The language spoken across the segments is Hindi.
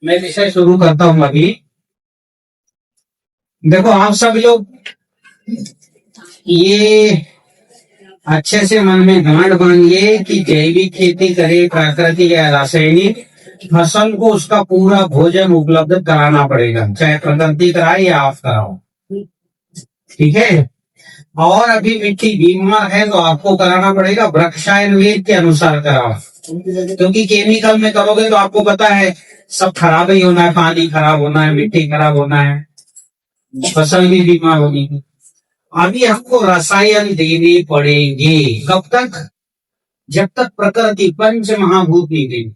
मैं विषय शुरू करता हूँ अभी। देखो आप सब लोग ये अच्छे से मन में गांठ बांधिए कि जैविक खेती करे, प्राकृतिक या रासायनिक, फसल को उसका पूरा भोजन उपलब्ध कराना पड़ेगा, चाहे प्रकृति कराए या आप कराओ। ठीक है। और अभी मिट्टी बीमार है तो आपको कराना पड़ेगा वृक्षायन वेद के अनुसार कराओ, क्योंकि केमिकल में करोगे तो आपको पता है सब खराब ही होना है, पानी खराब होना है, मिट्टी खराब होना है, फसल भी बीमार होगी। अभी हमको रसायन देने पड़ेंगे। कब तक? जब तक प्रकृति पंच महाभूत नहीं देगी।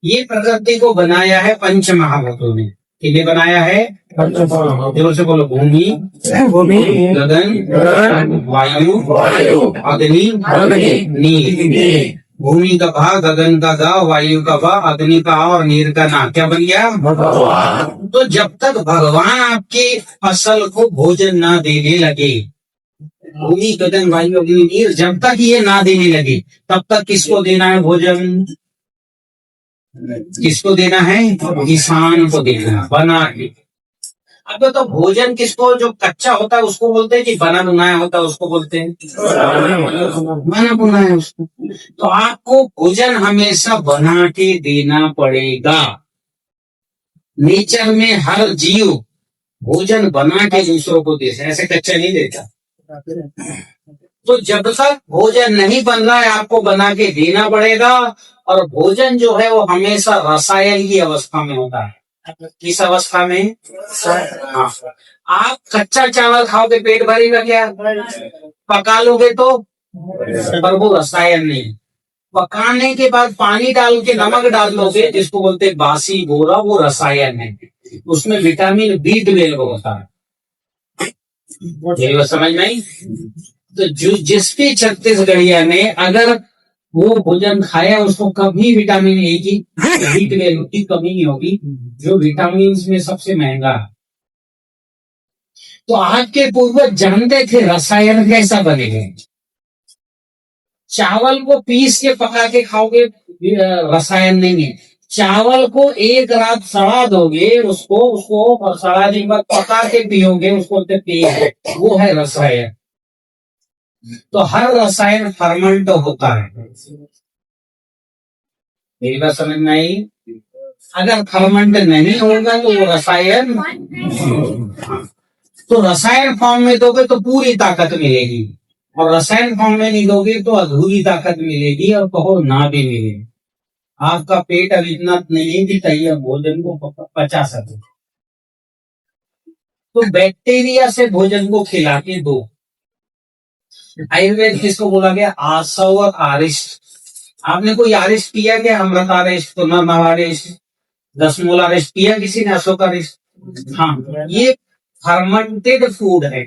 ये प्रकृति को बनाया है पंच महाभूतों ने। किन्हें बनाया है? जोर से बोलो। भूमि, गगन, वायु, अग्नि, नीर। भूमि का भा, गगन का गा, वायु का भा, अग्नि का आ और नीर का ना। क्या बन गया? तो जब तक भगवान आपके फसल को भोजन ना देने लगे, भूमि, गगन, वायु, अग्नि, नीर, जब तक ये ना देने लगे तब तक किसको देना है भोजन? किसको देना है? किसान को देना है, बना के। अब तो भोजन किसको, जो कच्चा होता है उसको बोलते हैं कि बना बुनाया होता है उसको बोलते हैं? बना बुनाया उसको। तो आपको भोजन हमेशा बना के देना पड़ेगा। नेचर में हर जीव भोजन बना के दूसरों को देता है, ऐसे कच्चा नहीं देता। तो जब तक भोजन नहीं बन रहा है आपको बना के देना पड़ेगा। और भोजन जो है वो हमेशा रसायन की अवस्था में होता है। किस अवस्था में? हाँ। आप कच्चा चावल खाओगे पेट भरेगा क्या? पका लोगे तो, पर वो रसायन नहीं। पकाने के बाद पानी डाल के नमक डाल दोगे, जिसको बोलते हैं बासी गोरा, वो रसायन है। उसमें विटामिन B12 होता है। ये समझ में आई? तो जिस भी छत्तीसगढ़िया ने अगर वो भोजन खाया उसको कभी विटामिन ए की, B12 की कमी नहीं होगी, जो विटामिन में सबसे महंगा है। तो आपके पूर्वज जानते थे रसायन कैसा बनेगा। चावल को पीस के पका के खाओगे रसायन नहीं है। चावल को एक रात सड़ा दोगे, उसको सड़ाने के बाद पका के पियोगे, उसको पेय, वो है रसायन। तो हर रसायन फर्मेंट होता है। मेरी बात समझ में आई? अगर फर्मेंट नहीं होगा तो वो रसायन, तो रसायन फॉर्म में दोगे तो पूरी ताकत मिलेगी, और रसायन फॉर्म में नहीं दोगे तो अधूरी ताकत मिलेगी, और कहो ना भी मिले। आपका पेट अब इतना नहीं कि चाहिए भोजन को पचा सके, तो बैक्टीरिया से भोजन को खिला के दो। आयुर्वेद किसको बोला गया? आसव और आरिष्ट। आपने कोई आरिष्ट किया क्या? अमृत आरिष्ट, पुनर्नव आरिष्ट, दशमूल आरिष्ट किया किसी ने? अशोक आरिष्ट? हाँ, ये फर्मेंटेड फूड है।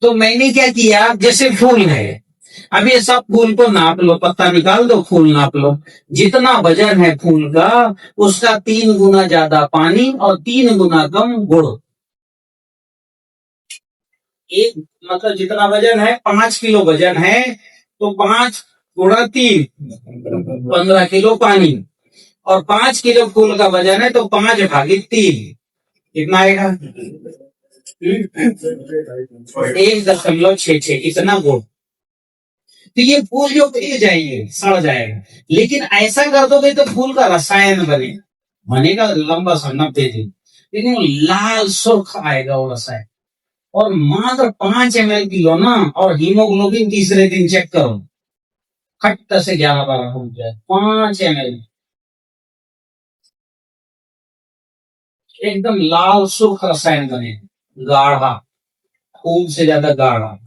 तो मैंने क्या किया, जैसे फूल है, अब ये सब फूल को नाप लो, पत्ता निकाल दो, फूल नाप लो, जितना वजन है फूल का उसका 3 गुना ज्यादा पानी और 3 गुना कम गुड़। एक मतलब जितना वजन है 5 किलो वजन है तो 5 गुणा 3, 15 किलो पानी, और 5 किलो फूल का वजन है तो 5 भागी 3, कितना आएगा? 1.66। इतना गुड़। तो ये फूल जो पिघल जाएंगे, सड़ जाएगा। लेकिन ऐसा कर दोगे तो फूल का रसायन बनेगा लंबा सा 90 दिन, लेकिन वो लाल सुर्ख आएगा वो रसायन। और मात्र 5 ml की लो ना, और हीमोग्लोबिन तीसरे दिन चेक करो, खट्टा से 11-12 हो जाए। 5 ml एकदम लाल सुर्ख रसायन बने, गाढ़ा, फूल से ज्यादा गाढ़ा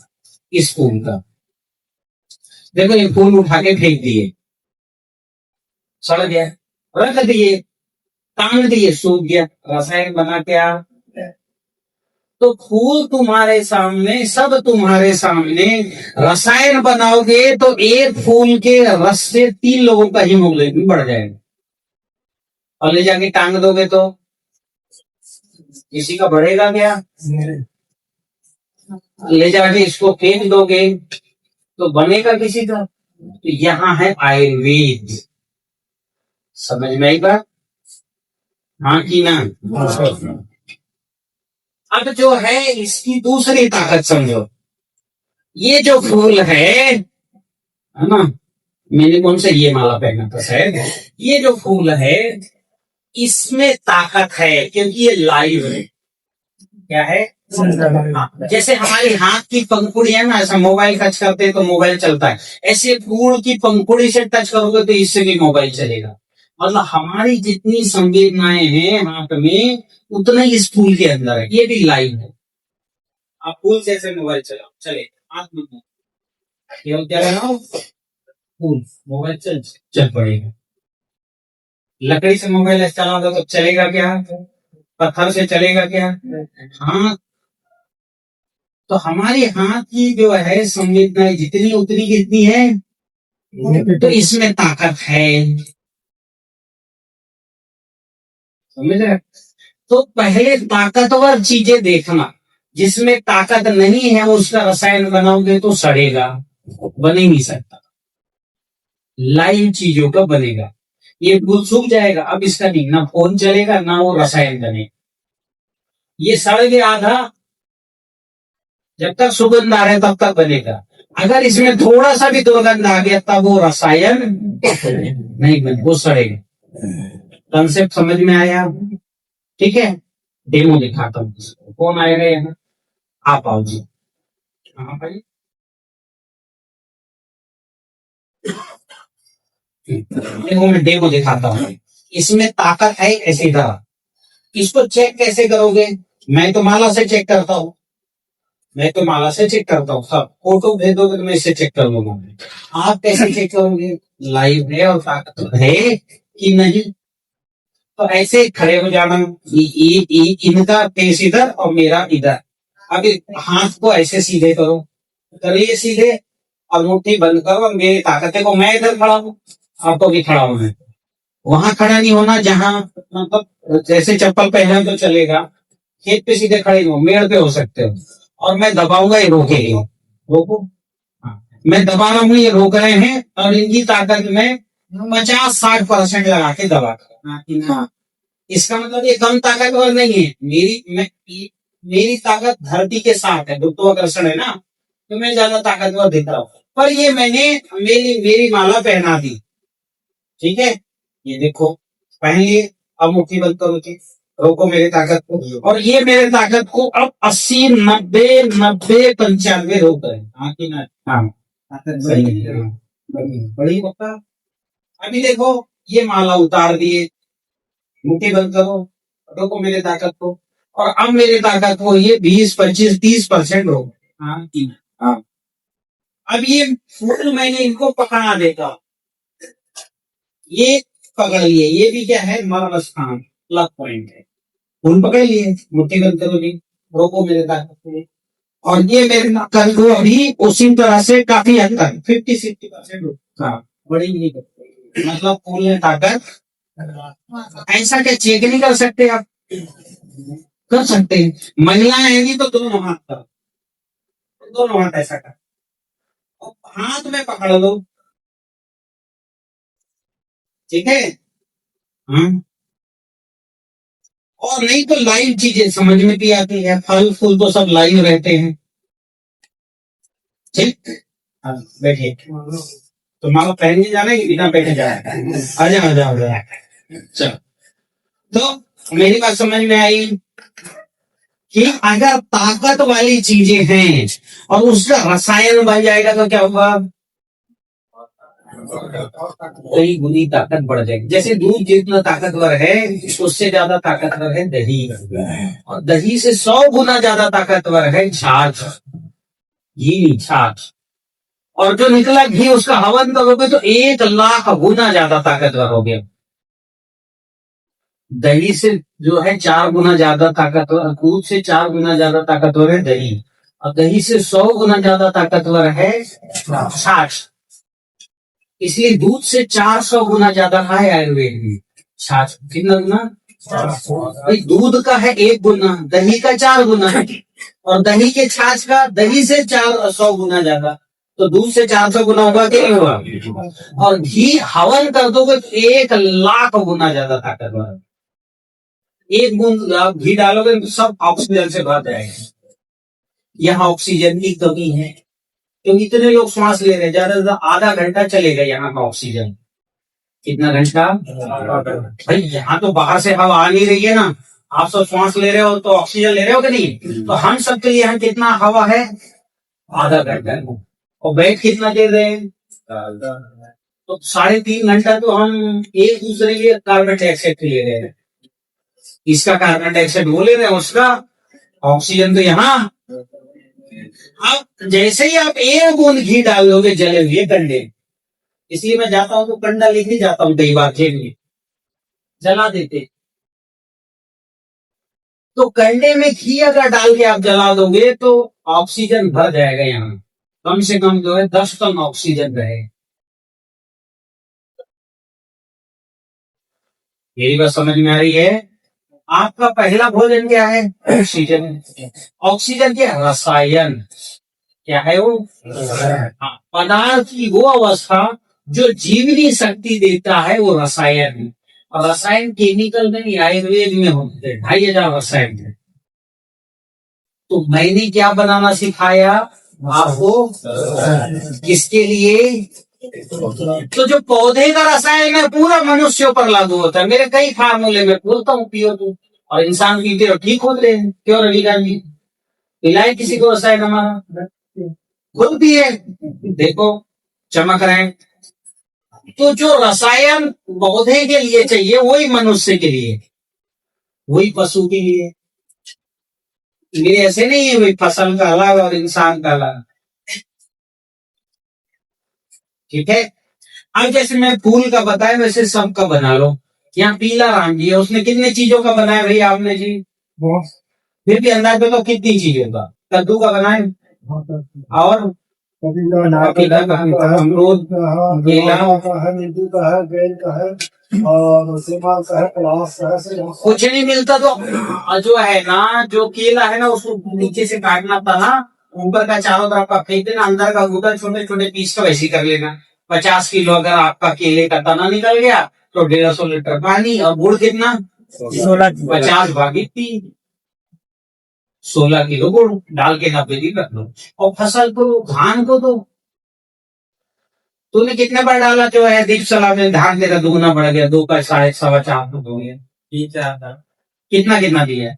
इस फूल का। देखो ये फूल उठा के फेंक दिए, सड़ गया, रख दिए, टांग दिए, सूख गया, रसायन बना क्या? तो फूल तुम्हारे सामने, सब तुम्हारे सामने, रसायन बनाओगे तो एक फूल के रस से 3 लोगों का हीमोग्लोबिन बढ़ जाएगा, और ले जाके टांग दोगे तो किसी का बढ़ेगा क्या? ले जाके इसको फेंक दोगे तो बनेगा किसी का? तो यहाँ है आयुर्वेद। समझ में आई बात? हाँ कि ना? अब जो है इसकी दूसरी ताकत समझो। ये जो फूल है ना, मैंने कौन सा ये माला पहना था शायद, ये जो फूल है इसमें ताकत है क्योंकि ये लाइव है। क्या है? हाँ, जैसे हमारी हाथ की पंखुड़ी है ना, ऐसा मोबाइल टच करते हैं तो मोबाइल चलता है, ऐसे फूल की पंखुड़ी से टच करोगे तो इससे भी मोबाइल चलेगा। मतलब हमारी जितनी संवेदनाएं हैं हाथ में, उतना ही इस फूल के अंदर है, ये भी लाइव है। आप फूल से ऐसे मोबाइल चलाओ, चले हाथ में केवल क्या लगाओ, फूल, मोबाइल चल पड़ेगा। लकड़ी से मोबाइल चला दो तो चलेगा क्या? पत्थर से चलेगा क्या? हाँ। तो हमारे हाथ की जो है संवेदनाएं जितनी उतनी कितनी है, तो इसमें ताकत है। समझ रहे? तो पहले ताकतवर चीजें देखना, जिसमें ताकत नहीं है उसका रसायन बनाओगे तो सड़ेगा, बन ही नहीं सकता। लाइव चीजों का बनेगा। ये फूल सूख जाएगा, अब इसका नहीं, ना फोन चलेगा ना वो रसायन बनेगा। ये सड़ गया आधा, जब तक सुगंध आ रहा है तब तक बनेगा। अगर इसमें थोड़ा सा भी दुर्गंध आ गया तब वो रसायन नहीं बने, वो सड़ेगा। कंसेप्ट समझ में आया? ठीक है, डेमो दिखाता हूँ। कौन आएगा यहाँ? आप आओ जी। हाँ भाई, देखो मैं डेमो दिखाता हूँ। इसमें ताकत है ऐसी तरह। इसको चेक कैसे करोगे? मैं तो माला से चेक करता हूँ, सब फोटो भेज दोगे तो मैं इससे चेक कर लूंगा। आप कैसे चेक करोगे? लाइव है और ताकत है कि नहीं? तो ऐसे खड़े हो जाना, इनका फेस इधर और मेरा इधर। अभी हाथ को ऐसे सीधे करो, करिए सीधे, और मुट्ठी बंद करो। मेरी ताकत है को मैं इधर खड़ा हूँ, आपको भी खड़ा होना है। वहां खड़ा नहीं होना जहां, मतलब जैसे चप्पल पहने तो चलेगा, खेत पे सीधे खड़े हो, मेड़ पे हो सकते हो। और मैं दबाऊंगा, ये रोकेगा। रोको। हाँ, मैं दबा रहा हूँ, ये रोक रहे हैं, और इनकी ताकत में 50-60% लगा के दबा कर। हाँ, इसका मतलब ये कम ताकतवर नहीं है। मेरी ताकत धरती के साथ है, गुरुत्वाकर्षण है ना, तो मैं ज्यादा ताकतवर दिख रहा हूँ। पर ये मैंने मेरी माला पहना दी, ठीक है, ये देखो पहन लिए। अब मुट्ठी बंद करो जी, रोको मेरी ताकत को, और ये मेरे ताकत को अब 80, 90, 95 रोक रहे हैं। हाँ कि ना? हाँ, ताकत सही है, बड़ी पक्का। अभी देखो ये माला उतार दिए, मुट्ठी बंद करो, रोको मेरे ताकत को, और अब मेरे ताकत को ये 20, 25, 30% रोक। हाँ कि ना? हाँ। अब ये फूल मैंने इनको पकड़ा देगा, ये पकड़ लिए, ये भी क्या है? मर्म स्थान, प्लग पॉइंट है। फूल पकड़ लिए, मुट्ठी बंद करो जी, रोको मेरे ताकत को, और ये मेरे ताकत को अभी उसी तरह से काफी हद तक 50-60% रोका, बड़ी नहीं करते। मतलब फूल ने ताकत, ऐसा क्या चेक नहीं कर सकते आप? कर सकते हैं। महिलाएं हैं तो दोनों हाथ कर, दोनों हाथ ऐसा कर, हाथ में पकड़ लो, ठीक है। हाँ, और नहीं तो लाइव चीजें समझ में भी आती है, फल फूल तो सब लाइव रहते हैं। ठीक, हाँ, बैठिए। तो माला पहन के जाना है कि बिना पहने जाना है? आ जाओ। चलो, तो मेरी बात समझ में आई कि अगर ताकत वाली चीजें हैं और उसका रसायन बन जाएगा तो क्या होगा? कई गुनी ताकत बढ़ जाएगी। जैसे दूध जितना ताकतवर है, उससे ज्यादा ताकतवर है दही, और दही से 100 गुना ज्यादा ताकतवर है छाछ, घी, छाछ। और जो निकला घी उसका हवन करोगे तो 1 लाख गुना ज्यादा ताकतवर हो गया। दही से जो है 4 गुना ज्यादा ताकतवर, दूध से 4 गुना ज्यादा ताकतवर है दही, और दही से 100 गुना ज्यादा ताकतवर है छाछ। इसलिए दूध से 400 गुना ज्यादा है आयुर्वेद में छाछ। कितना गुना? भाई दूध का है 1 गुना, दही का 4 गुना, और दही के छाछ का दही से 400 गुना ज्यादा। तो दूध से 400 गुना होगा कि नहीं होगा? और घी हवन कर दोगे तो 1 लाख गुना ज्यादा ताकतवर है। एक बूंद आप घी डालोगे तो सब ऑक्सीजन से भर जाएगा। यहाँ ऑक्सीजन की कमी है, तो इतने लोग श्वास ले रहे हैं, ज्यादा से ज्यादा आधा घंटा चलेगा यहाँ का ऑक्सीजन। कितना घंटा? भाई यहाँ तो बाहर से हवा आ नहीं रही है ना, आप सब श्वास ले रहे हो तो ऑक्सीजन ले रहे हो कि नहीं? तो हम सबके लिए यहाँ कितना हवा है? आधा घंटा। और बैठ कितना देर रहे हैं? तो 3.5 घंटा तो हम एक दूसरे के कार्बन डाइऑक्साइड ले रहे हैं। इसका कार्बन डाइऑक्साइड वो ले रहे हैं, उसका ऑक्सीजन तो यहाँ। अब जैसे ही आप एक बूंद घी डाल दोगे जले हुए कंडे, इसलिए मैं जाता हूं तो कंडा लेके जाता हूं, कई बार खेल में जला देते। तो कंडे में घी अगर डाल के आप जला दोगे तो ऑक्सीजन भर जाएगा, यहाँ कम से कम जो है 10 टन ऑक्सीजन रहे। मेरी बात समझ में आ रही है? आपका पहला भोजन क्या है? ऑक्सीजन। ऑक्सीजन क्या है? रसायन। क्या है वो? हाँ, पदार्थ की वो अवस्था जो जीवनी शक्ति देता है वो रसायन है। और रसायन केमिकल में नहीं, आयुर्वेद में होते हैं 2500 रसायन है। तो मैंने क्या बनाना सिखाया आपको? किसके लिए? तो जो पौधे का रसायन है पूरा मनुष्यों पर लागू होता है। मेरे कई फार्मूले में बोलता हूँ पियो तू, और इंसान पीते हो ठीक होते हैं। क्यों रवि गांधी? पिलाए किसी को रसायन, हमारा खुद भी है, देखो चमक रहे हैं। तो जो रसायन पौधे के लिए चाहिए वही मनुष्य के लिए, वही पशु के लिए। मेरे ऐसे नहीं है भाई फसल का अलग और इंसान का अलग, ठीक है? अब जैसे मैं फूल का बताया वैसे सबका बना लो। यहाँ पीला राम जी है, उसने कितने चीजों का बनाया भाई आपने जी? फिर भी अंदाज बताओ कितनी चीजों का? कद्दू का बनाए, और अमरूद, केला, नींबू का है, बेल का है, और सेब का है, पलास का है। कुछ नहीं मिलता तो जो है ना, जो केला है ना उसको नीचे से काटना था ना, ऊपर का चारों तरफ का फेंक देना, अंदर का गुदा छोटे छोटे पीस का वैसे कर लेना। 50 किलो अगर आपका केले का तना निकल गया तो 150 लीटर पानी, और गुड़ कितना? 50 भागी 3, 16 किलो गुड़ डाल के 90 दिन रख लो। और फसल को, धान को तो तूने कितने बार डाला जो है दीप सलाह में? धान तेरा दुगना बढ़ गया, 2 का 4.5 तो हो गया। कितना कितना दिया है?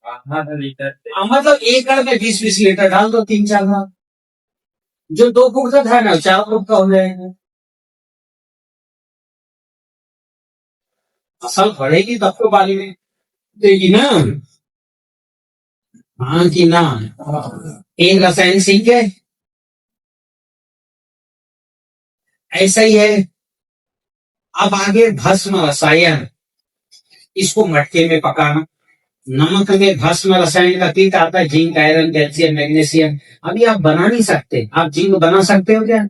आधा लीटर। मतलब 1 एकड़ में 20-20 लीटर डाल दो, 3-4 बार। जो 2 फुट का था ना 4 फुट का हो जाएगा। फसल बढ़ेगी तब तो पानी में देगी ना, हाँ कि ना? एक रसायन सीख गए, ऐसा ही है। अब आगे भस्म रसायन, इसको मटके में पकाना। नमक में भस्म रसायन का तीत आता है, जिंक, आयरन, कैल्शियम, मैग्नीशियम। अभी आप बना नहीं सकते। आप जिंक बना सकते हो क्या?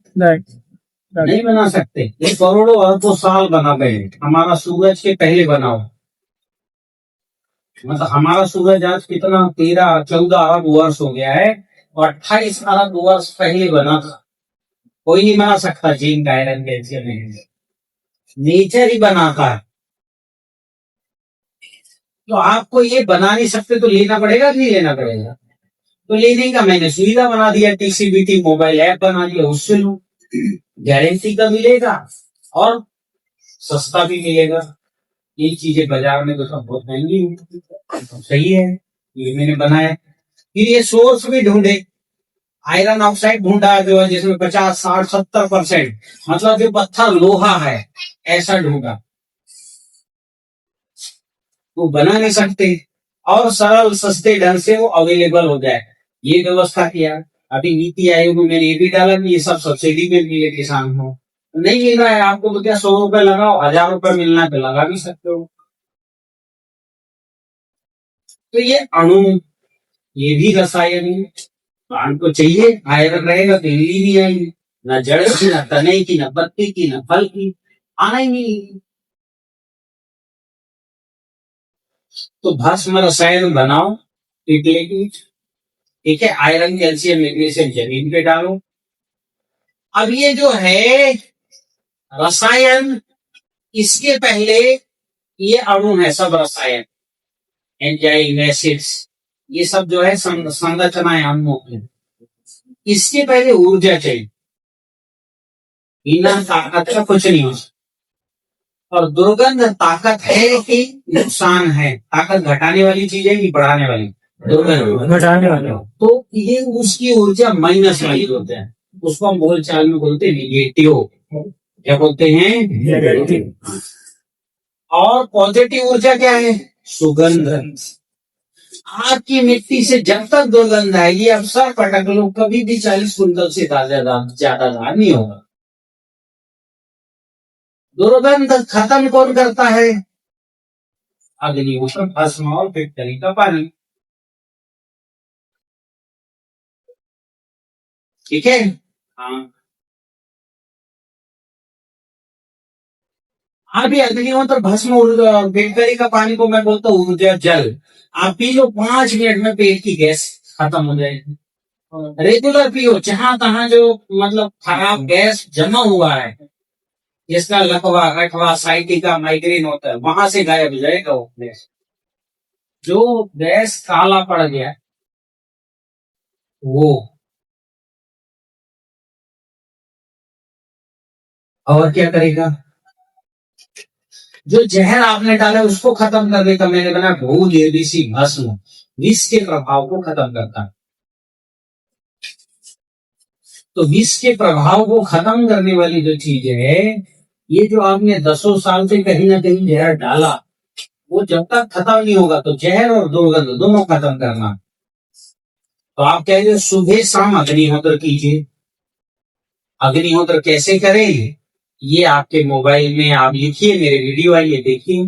नहीं बना सकते। ये करोड़ों अरबों साल बना गए, हमारा सूरज के पहले बनाओ। मतलब हमारा सूरज आज कितना 13-14 अरब वर्ष हो गया है, और 28 अरब वर्ष पहले बना था। कोई नहीं बना सकता जिंक, आयरन, कैल्शियम, नेचर ही बनाता है। तो आपको ये बना नहीं सकते तो लेना पड़ेगा कि नहीं लेना पड़ेगा? तो लेने का मैंने सुविधा बना दिया, टीसीबीटी मोबाइल ऐप बना दिया, उससे लो, गारंटी का मिलेगा और सस्ता भी मिलेगा। ये चीजें बाजार में तो सब बहुत महंगी होती, तो सही है, ये मैंने बनाया। फिर ये सोर्स भी ढूंढे, आयरन ऑक्साइड ढूंढा जो है जिसमें 50, 60, 70%, मतलब जो पत्थर लोहा है ऐसा ढूंढा, वो बना नहीं सकते, और सरल सस्ते ढंग से वो अवेलेबल हो जाए, ये व्यवस्था किया। अभी नीति आयोग में मैंने ये भी डाला कि ये सब सब्सिडी में मिले किसान को। नहीं मिल रहा है आपको तो क्या 100 रुपए लगाओ, 1000 रुपए मिलना है तो लगा भी सकते हो। तो ये अणु, ये भी रसायन है। प्लांट को चाहिए, आयरन रहेगा तो इमली नहीं आएगी, ना जड़ की, ना तने की, ना पत्ती की, ना फल की, आना ही नहीं। तो भस्म रसायन बनाओ टिकले की, ठीक है, आयरन कैल्शियम मैग्नीशियम जमीन पे डालो। अब ये जो है रसायन, इसके पहले ये अणु है सब रसायन, एंजाइम एसिड्स, ये सब जो है संरचनाएं अणुओं की। इसके पहले ऊर्जा चाहिए, बिना ताकत का कुछ नहीं हो सकता। और दुर्गंध ताकत है कि नुकसान है? ताकत घटाने वाली चीज है कि बढ़ाने वाली? दुर्गंध घटाने वाली। तो ये उसकी ऊर्जा माइनस वाली होते हैं, उसको हम बोलचाल में बोलते हैं निगेटिव। क्या बोलते हैं? नेगेटिव। और पॉजिटिव ऊर्जा क्या है? सुगंध। आपकी मिट्टी से जब तक दुर्गंध आएगी, अब सर पटक लो, कभी भी 40 कुंटल से ज्यादा धान नहीं होगा। दुर्गंध खत्म कौन करता है? अग्निहोत्र, भस्म और फिटकरी का पानी। ठीक है। हाँ, अभी अग्निहोत्र, भस्म और फिटकरी का पानी को मैं बोलता हूँ ऊर्जा जल। आप पी लो, 5 मिनट में पेट की गैस खत्म हो जाएगी। रेगुलर पियो, जहां तहां जो मतलब खराब गैस जमा हुआ है, जिसका लकवा अठवा साइटिका माइग्रेन होता है, वहां से गायब हो जाएगा वो गैस। जो गैस काला पड़ गया वो, और क्या करेगा? जो जहर आपने डाला उसको खत्म करने का मैंने बना भूल एबीसी भस्म, विष के प्रभाव को खत्म करता है। तो विष के प्रभाव को खत्म करने वाली जो चीज है, ये जो आपने 10 साल से कहीं ना कहीं जहर डाला, वो जब तक खत्म नहीं होगा, तो जहर और दुर्गंध दोनों खत्म करना। तो आप कह रहे हो सुबह शाम अग्निहोत्र कीजिए। अग्निहोत्र कैसे करें? ये आपके मोबाइल में आप लिखिए, मेरे वीडियो आइए देखिए।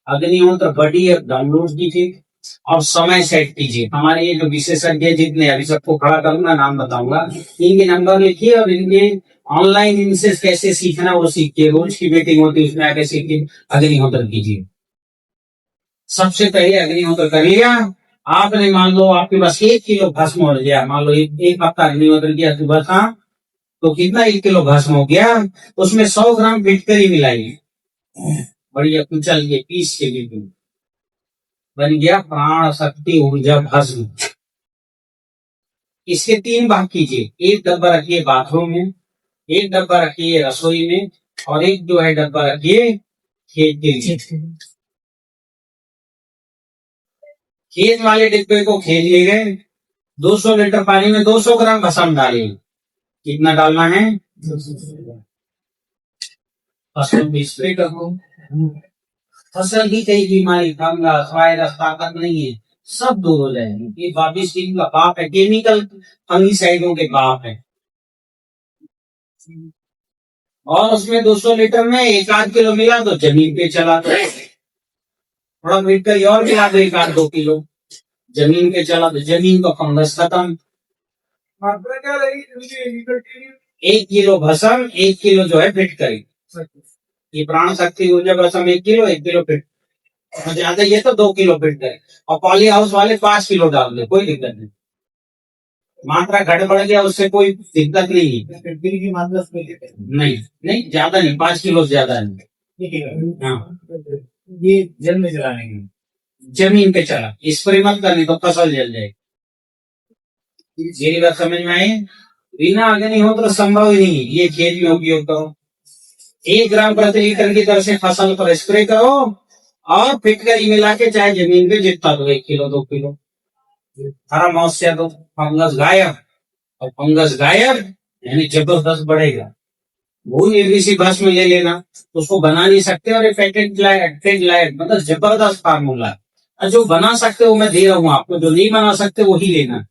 अग्निहोत्र बड़ी ऐप डाउनलोड कीजिए और समय सेट कीजिए। हमारे ये जो विशेषज्ञ जितने, अभी सबको खड़ा करूंगा, नाम बताऊंगा, इनके नंबर लिखिए और इनके ऑनलाइन इनसे कैसे सीखना वो सीखिए। रोज की मीटिंग होती है, उसमें आके सीखिए, अग्निहोत्र कीजिए। सबसे पहले अग्निहोत्र कर लिया आपने, मान लो आपके पास 1 किलो भस्म हो गया, मान लो एक हफ्ता अग्निहोत्र किया सुबह शाम, तो कितना 1 किलो भस्म हो गया। उसमें 100 ग्राम फिटकरी मिलाइए, बढ़िया कुचल के पीस के बिल्कुल, बन गया प्राण शक्ति ऊर्जा भस्म। इसके 3 भाग कीजिए, एक डब्बा रखिए बाथरूम में, एक डब्बा रखिए रसोई में, और एक जो है डब्बा रखिए खेत के लिए। खेत वाले डिब्बे को खेल लिए गए, 200 लीटर पानी में 200 ग्राम भस्म डालिए। कितना डालना है? फसल भी स्प्रे करो। फसल की कई बीमारी, फंगस वायरस ताकत नहीं है, सब दूर हो जाएंगे। ये 22 दिन का पाप है, केमिकल फंगिसाइडों के पाप है। और उसमें 200 लीटर में 1-8 किलो मिला तो जमीन पे चला, तो थोड़ा मीट कर और मिला दो 1-2 किलो, जमीन पे चला तो जमीन का फंगस खत्म। 1 किलो भस्म, 1 किलो जो है फिटकरी, ये प्राण शक्ति ऊर्जा भस्म 1 किलो, 1 किलो फिट ज्यादा, ये तो 2 किलो फिटकरी। और पॉली हाउस वाले 5 किलो डाल दे, कोई दिक्कत नहीं। मात्रा घट बढ़ गया उससे कोई दिक्कत नहीं है। फिटकरी की मात्रा नहीं नहीं ज्यादा नहीं, 5 किलो ज्यादा नहीं। हाँ, ये जल में चलाने की, जमीन पे चला, स्प्रे मत करनी तो फसल जल जाएगी। मेरी बात समझ में आई? बिना अग्निहोत्र संभव ही नहीं। ये खेत में उपयोग करो, 1 ग्राम प्रति लीटर की दर से फसल पर स्प्रे करो, और फिटकरी मिला के चाहे जमीन पे जितना दो, 1 किलो 2 किलो, हरा मौसम दो, फंगस गायब। और फंगस गायब यानी जबरदस्त बढ़ेगा। भूल एबीसी भस्म ले लेना, उसको बना नहीं सकते, और फैटेड लाइट मतलब जबरदस्त फार्मूला है। जो बना सकते हो मैं दे रहा हूँ आपको, जो नहीं बना सकते वही लेना।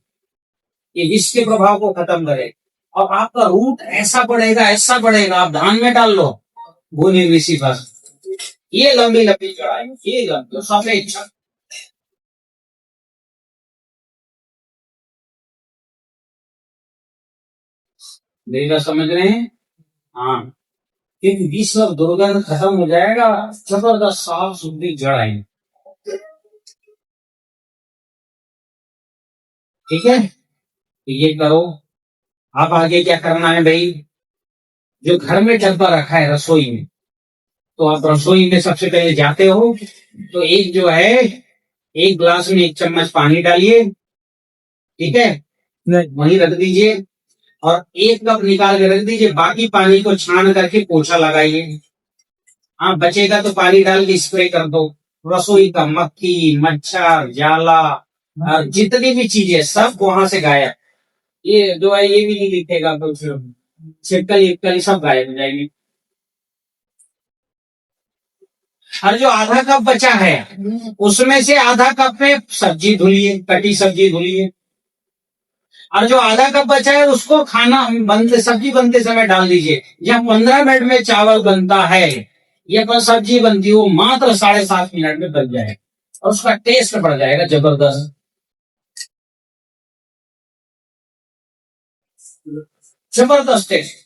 ये विष के प्रभाव को खत्म करे, और आपका रूट ऐसा बढ़ेगा, ऐसा बढ़ेगा, आप धान में डाल लो भूल एबीसी भस्म, ये लंबी लंबी चढ़ाई, ये लंबी सफेद। मेरी बात समझ रहे हैं? हाँ, क्योंकि विष और दुर्गंध खत्म हो जाएगा, जबरदस्त साफ सुथरी जड़ आएगी। ठीक है, तो ये करो। अब आगे क्या करना है भाई, जो घर में डब्बा रखा है रसोई में, तो आप रसोई में सबसे पहले जाते हो तो एक जो है, एक गिलास में 1 चम्मच पानी डालिए, ठीक है, वहीं रख दीजिए, और 1 कप निकाल के रख दीजिए, बाकी पानी को छान करके पोछा लगाइए। हाँ, बचेगा तो पानी डाल के स्प्रे कर दो। रसोई का मक्खी, मच्छर, जाला और जितनी भी चीजें सब वहां से गायब। ये जो है ये भी नहीं दिखेगा कुछ, छिपकली विपकली सब गायब हो जाएंगे। और जो आधा कप बचा है उसमें से आधा कप में सब्जी धुलिए, कटी सब्जी धुलिए, और जो आधा कप बचा है उसको खाना बनते सब्जी बनते समय डाल दीजिए। जब 15 मिनट में चावल बनता है या पर सब्जी बनती है, वो मात्र 7.5 मिनट में बन जाएगा और उसका टेस्ट बढ़ जाएगा जबरदस्त, जबरदस्त टेस्ट।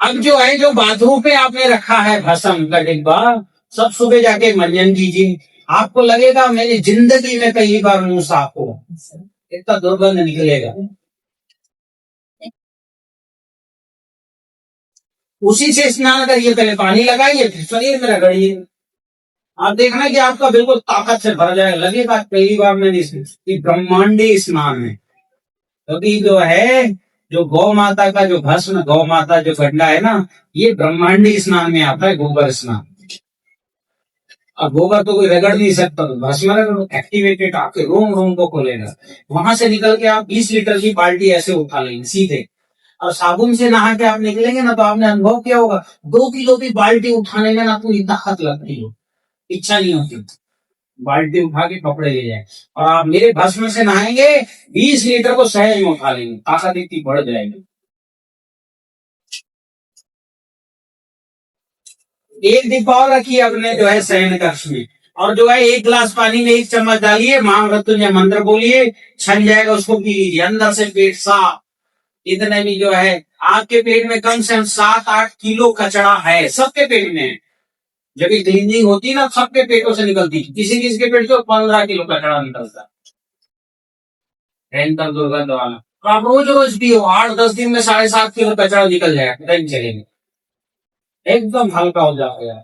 अब जो है, जो बाथरूम पे आपने रखा है भस्म का डिब्बा, सब सुबह जाके मंजन कीजिए। आपको लगेगा मेरी जिंदगी में पहली बार मुंह साफ हो, इतना दुर्गंध निकलेगा। उसी से स्नान करिए, पहले पानी लगाइए फिर शरीर में रगड़िए। आप देखना कि आपका बिल्कुल ताकत से भर जाएगा, लगेगा पहली बार मैंने ब्रह्मांडी स्नान है। क्योंकि जो है, जो गौ माता का जो भस्म, गौ माता जो गंडा है ना, ये ब्रह्मांडी स्नान में आता है, गोबर स्नान। अब गोबर तो कोई रगड़ नहीं सकता, तो भस्म एक्टिवेटेड आपके रोम रोम को खोलेगा। वहां से निकल के आप 20 लीटर की बाल्टी ऐसे उठा लेंगे सीधे, और साबुन से नहा के आप निकलेंगे ना, तो आपने अनुभव किया होगा 2 किलो की बाल्टी उठाने में ना पूरी ताकत लगती हो, इच्छा नहीं होती बाल्टी उठा के कपड़े ले जाए। और आप मेरे भस्म से नहाएंगे, 20 लीटर को सहज में उठा लेंगे, ताकत इतनी बढ़ जाएगी। एक डिब्बा और रखिए अपने जो है शयन कक्ष में, और जो है 1 गिलास पानी में 1 चम्मच डालिए, महामृत्युंजय मंत्र बोलिए, छन जाएगा, उसको पी लीजिए, अंदर से पेट साफ। इतने भी जो है, आपके पेट में कम से कम 7-8 किलो कचरा है, सबके पेट में। जब ये क्लीनिंग होती है ना, सबके पेटों से निकलती है, किसी किसी के पेट से 15 किलो कचरा निकलता है, भयंकर दुर्गंध वाला। तो आप रोज रोज पियो, 8-10 दिन में 7.5 किलो कचरा निकल जाएगा, कहीं चलेंगे, एकदम हल्का हो जाएगा,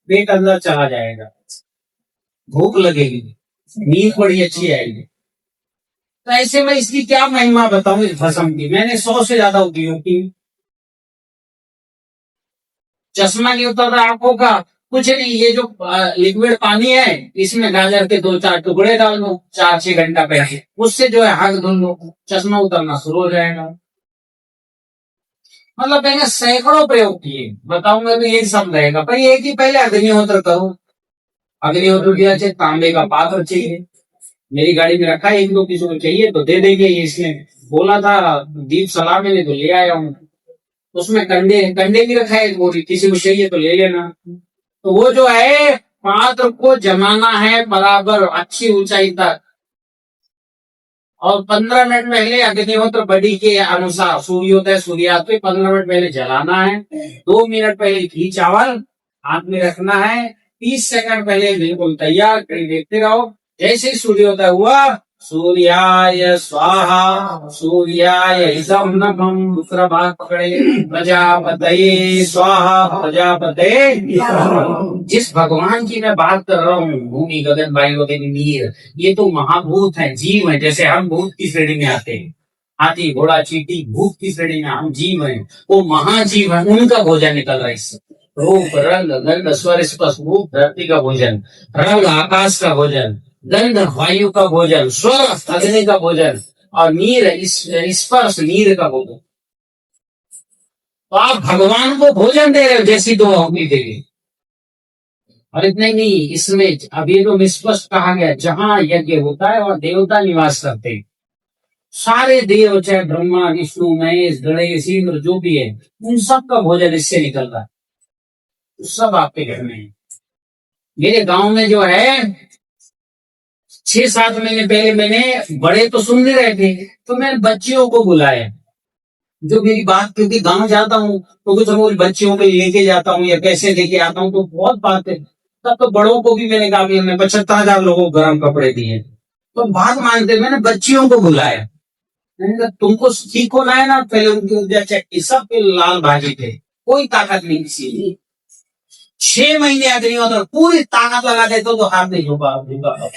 पेट अंदर चला जाएगा, भूख लगेगी, नींद बड़ी अच्छी आएगी। तो ऐसे में इसकी क्या महिमा बताऊं इस भस्म की, मैंने 100 से ज्यादा उपयोग की। चश्मा नहीं उतरता आंखों का, कुछ नहीं, ये जो लिक्विड पानी है, इसमें गाजर के 2-4 टुकड़े डाल लो 4-6 घंटा पहले, उससे जो है हाथ धुल लो, चश्मा उतरना शुरू हो जाएगा। मतलब मैंने सैकड़ों प्रयोग किए, बताऊंगा तो यही सब रहेगा, पर एक ही पहले अग्निहोत्र करो। अग्निहोत्र किया चाहिए, तांबे का पात्र चाहिए, मेरी गाड़ी में रखा है, 1-2 किसी को चाहिए तो दे देंगे। ये इसने बोला था, दीप सलाह मैंने तो ले आया हूँ। उसमें कंडे कंडे भी रखा है, वो किसी को चाहिए तो ले लेना। तो वो जो है, पात्र को जमाना है बराबर अच्छी ऊंचाई तक, और 15 मिनट पहले अग्निहोत्र बड़ी के अनुसार, सूर्योदय सूर्यास्त पे 15 मिनट पहले जलाना है। 2 मिनट पहले घी चावल हाथ में रखना है, 30 सेकंड पहले बिल्कुल तैयार, कहीं देखते रहो। जैसे सूर्योदय हुआ, सूर्याय स्वाहा, सूर्याय इदं नमः, दूसरा भाग पकड़े, प्रजापतये स्वाहा, प्रजापते। जिस भगवान की मैं बात कर रहा हूँ, भूमि गगन वायु अग्नि नीर, ये तो महाभूत है, जीव है। जैसे हम भूत की श्रेणी में आते हैं, हाथी घोड़ा चींटी, भूत की श्रेणी में हम जीव हैं, वो महाजीव है, उनका भोजन निकल रहा है इससे। रूप रंग गंध स्वर स्पर्श, रूप धरती का भोजन, रंग आकाश का भोजन, गंध वायु का भोजन, स्वर अग्नि का भोजन, और नीर स्पर्श नीर का भोजन। तो आप भगवान को भोजन दे रहे हो, जैसी दुआ होगी देगी। और इतना ही नहीं, इसमें अब ये तो स्पष्ट कहा गया, जहां यज्ञ होता है और देवता निवास करते हैं, सारे देव, चाहे ब्रह्मा विष्णु महेश गणेश इंद्र जो भी है, उन सब का भोजन इससे निकल रहा है, सब आपके घर में है। मेरे गांव में जो है, 6-7 महीने पहले मैंने, बड़े तो सुन नहीं रहे थे, तो मैंने बच्चियों को बुलाया, जो मेरी बात, क्योंकि गांव जाता हूँ तो कुछ रोज बच्चियों को लेके जाता हूँ या कैसे लेके आता हूँ, तो बहुत बात है। तब तो बड़ों को भी मैंने कहा कि हमने 75,000 लोगों को गर्म कपड़े दिए। तो बात मानते, मैंने बच्चियों को बुलाया, मैंने कहा तुमको ठीक होना है ना, पहले उनकी ऊर्जा चेक की, सब पे लाल बाजी थे, कोई ताकत नहीं किसी में। 6 महीने अग्निहोत्र पूरी ताकत लगा देते तो हाथ नहीं झुका झुका।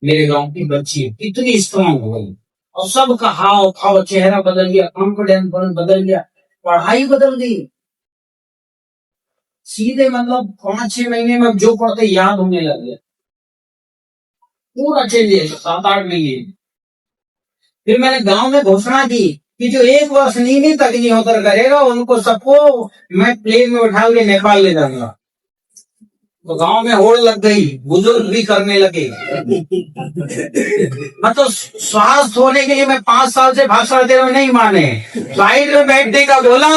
मेरे गांव की बच्ची कितनी स्ट्रांग हो गई, और सबका हाव भाव, चेहरा बदल गया, कॉन्फिडेंस बदल गया, पढ़ाई बदल गई सीधे। मतलब 5-6 महीने में जो पढ़ते याद होने लग गया, पूरा चेंज है 7-8 महीने। फिर मैंने गांव में घोषणा की कि जो 1 वर्ष नियमित अग्निहोत्र करेगा उनको सबको मैं प्लेन में उठा के नेपाल ले जाऊंगा। तो गांव में होड़ लग गई, बुजुर्ग भी करने लगे। मतलब स्वास्थ्य होने के लिए मैं 5 साल से भाषण दे रहा हूं, नहीं माने, साइड में बैठने का बोला